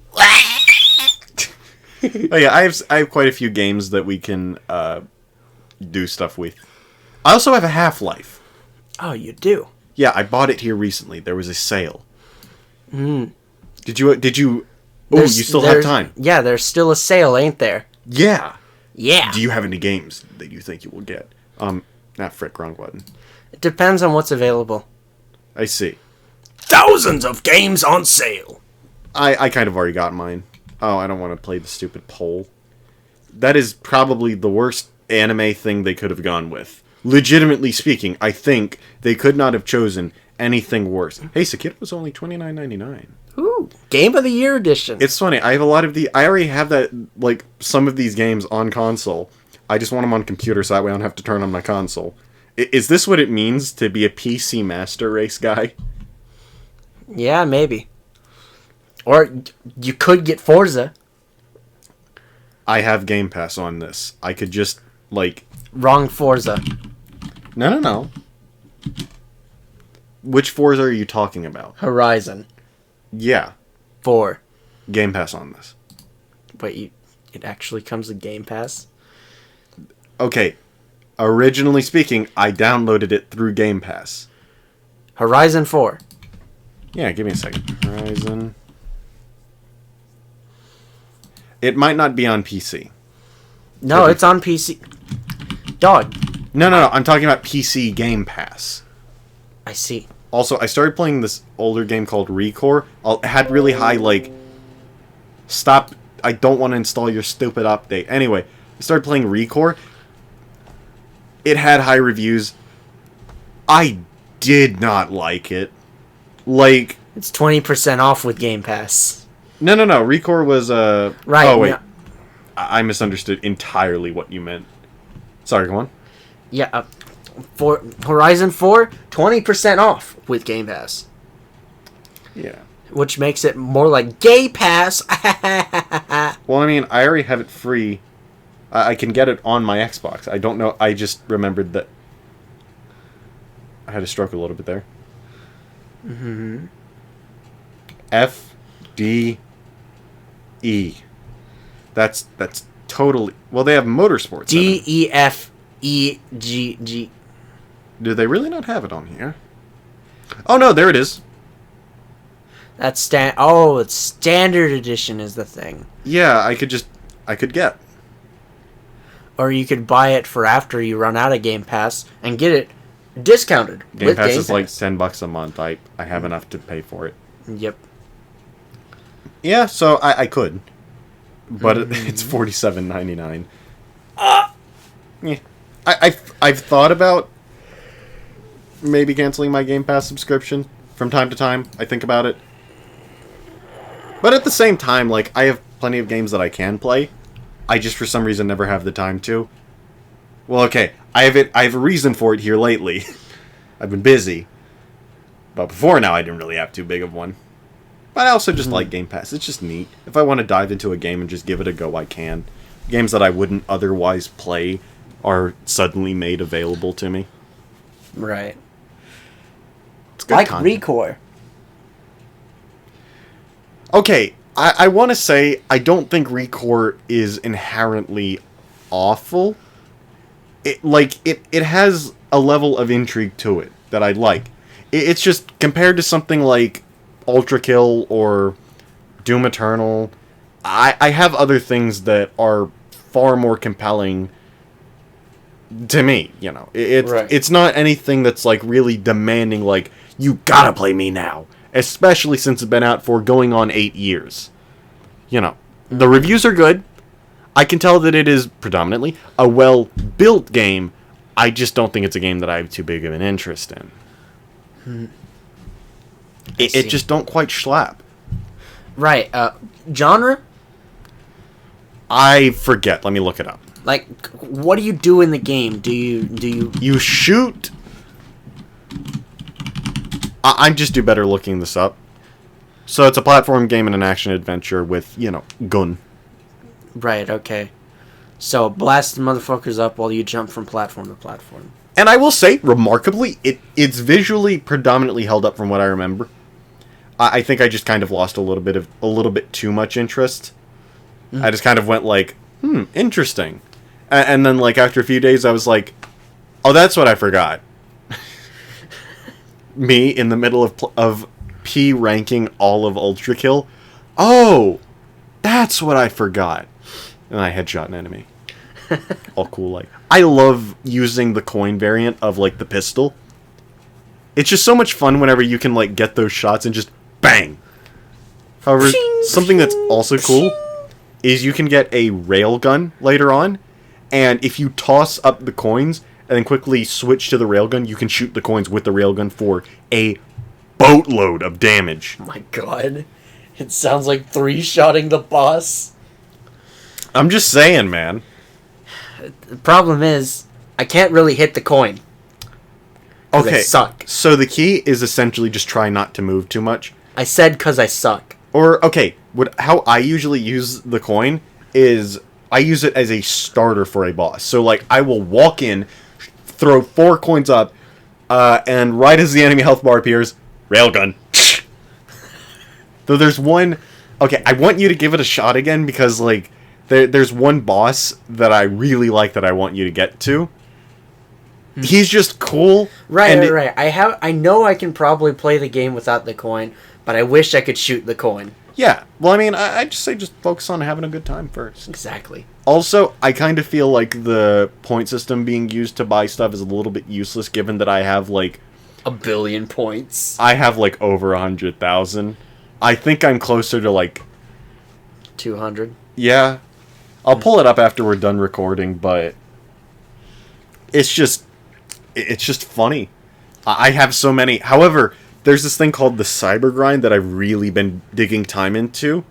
Oh yeah, I have quite a few games that we can do stuff with. I also have a Half-Life. Oh, you do? Yeah, I bought it here recently. There was a sale. Mm. Did you? Oh, you still have time. Yeah, there's still a sale, ain't there? Yeah. Yeah. Do you have any games that you think you will get? Frick, wrong button. It depends on what's available. I see. Thousands of games on sale. I kind of already got mine. Oh, I don't want to play the stupid poll. That is probably the worst anime thing they could have gone with. Legitimately speaking, I think they could not have chosen anything worse. Hey, Sekiro was only $29.99. Ooh, Game of the Year edition. It's funny. I have a lot of I already have that, like, some of these games on console. I just want them on computer so that way I don't have to turn on my console. Is this what it means to be a PC Master Race guy? Yeah, maybe. Or you could get Forza. I have Game Pass on this. I could just, like... Wrong Forza. No. Which Forza are you talking about? Horizon. Yeah. 4. Game Pass on this. Wait, it actually comes with Game Pass? Okay. Originally speaking, I downloaded it through Game Pass. Horizon 4. Yeah, give me a second. Horizon. It might not be on PC. No, it's on PC. Dog. No. I'm talking about PC Game Pass. I see. Also, I started playing this older game called Recore. It had really high, like... Stop. I don't want to install your stupid update. Anyway, I started playing Recore. It had high reviews. I did not like it. Like... It's 20% off with Game Pass. No. Recore was, Right. Oh, wait. No. I misunderstood entirely what you meant. Sorry, go on. Yeah, for Horizon 4, 20% off with Game Pass. Yeah. Which makes it more like Gay Pass. Well, I mean, I already have it free. I can get it on my Xbox. I don't know. I just remembered that I had a stroke a little bit there. Mm-hmm. FDE. That's totally... Well, they have motorsports. DEFEGG. Do they really not have it on here? Oh, no, there it is. That's it's standard edition is the thing. Yeah, I could get. Or you could buy it for after you run out of Game Pass and get it discounted. Game Pass is like $10 a month. I have enough to pay for it. Yep. Yeah, so I could. But it's $47.99. Yeah. I've thought about maybe canceling my Game Pass subscription from time to time. I think about it. But at the same time, like, I have plenty of games that I can play. I just, for some reason, never have the time to. Well, okay. I have a reason for it here lately. I've been busy. But before now, I didn't really have too big of one. But I also just like Game Pass. It's just neat. If I want to dive into a game and just give it a go, I can. Games that I wouldn't otherwise play are suddenly made available to me. Right. It's good Like content. Recore. Okay, I want to say I don't think Recore is inherently awful. It has a level of intrigue to it that I like. It's just compared to something like Ultra Kill or Doom Eternal, I have other things that are far more compelling to me, you know. It's not anything that's like really demanding like you gotta play me now, especially since it's been out for going on 8 years. You know, the reviews are good. I can tell that it is predominantly a well-built game. I just don't think it's a game that I have too big of an interest in. It just don't quite slap. Right. Genre? I forget. Let me look it up. Like, what do you do in the game? Do you? You shoot. I just do better looking this up. So it's a platform game and an action adventure with, you know, gun. Right. Okay. So blast the motherfuckers up while you jump from platform to platform. And I will say, remarkably, it's visually predominantly held up from what I remember. I think I just kind of lost a little bit too much interest. I just kind of went like, interesting. And then like after a few days, I was like, oh, that's what I forgot. Me in the middle of P ranking all of Ultra Kill. Oh, that's what I forgot. And I headshot an enemy. All cool, like. I love using the coin variant of, like, the pistol. It's just so much fun whenever you can, like, get those shots and just bang. However, something that's also cool is you can get a railgun later on, and if you toss up the coins and then quickly switch to the railgun, you can shoot the coins with the railgun for a boatload of damage. Oh my god. It sounds like three-shotting the boss. I'm just saying, man. The problem is, I can't really hit the coin. Okay, I suck. So the key is essentially just try not to move too much. I said because I suck. Or, okay, how I usually use the coin is I use it as a starter for a boss. So, like, I will walk in, throw 4 coins up, and right as the enemy health bar appears, railgun. Though there's one... Okay, I want you to give it a shot again because, like, there's one boss that I really like that I want you to get to. He's just cool. Right. I know I can probably play the game without the coin, but I wish I could shoot the coin. Yeah. Well, I mean, I just say just focus on having a good time first. Exactly. Also, I kind of feel like the point system being used to buy stuff is a little bit useless given that I have, like... 1 billion points. I have, like, over 100,000. I think I'm closer to, like... 200. Yeah. I'll pull it up after we're done recording, but... It's just funny. I have so many. However, there's this thing called the cyber grind that I've really been digging time into.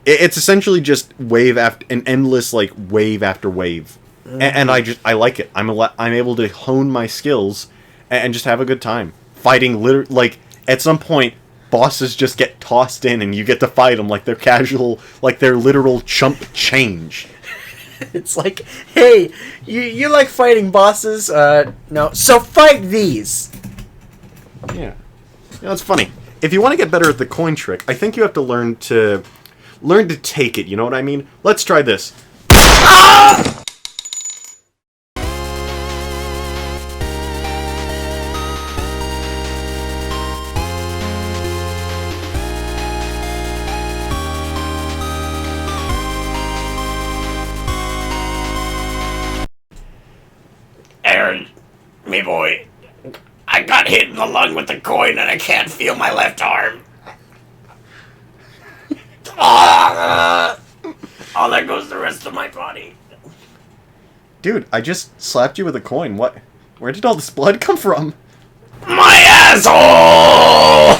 It's essentially just wave after an endless like wave after wave, and I like it. I'm able to hone my skills and just have a good time fighting. Like at some point, bosses just get tossed in, and you get to fight them like they're casual, like they're literal chump change. It's like, hey, you like fighting bosses? No. So fight these! Yeah. You know, it's funny. If you want to get better at the coin trick, I think you have to learn to take it, you know what I mean? Let's try this. Ah! Aaron, me boy, I got hit in the lung with the coin and I can't feel my left arm. Oh, there goes the rest of my body. Dude, I just slapped you with a coin. What? Where did all this blood come from? My asshole!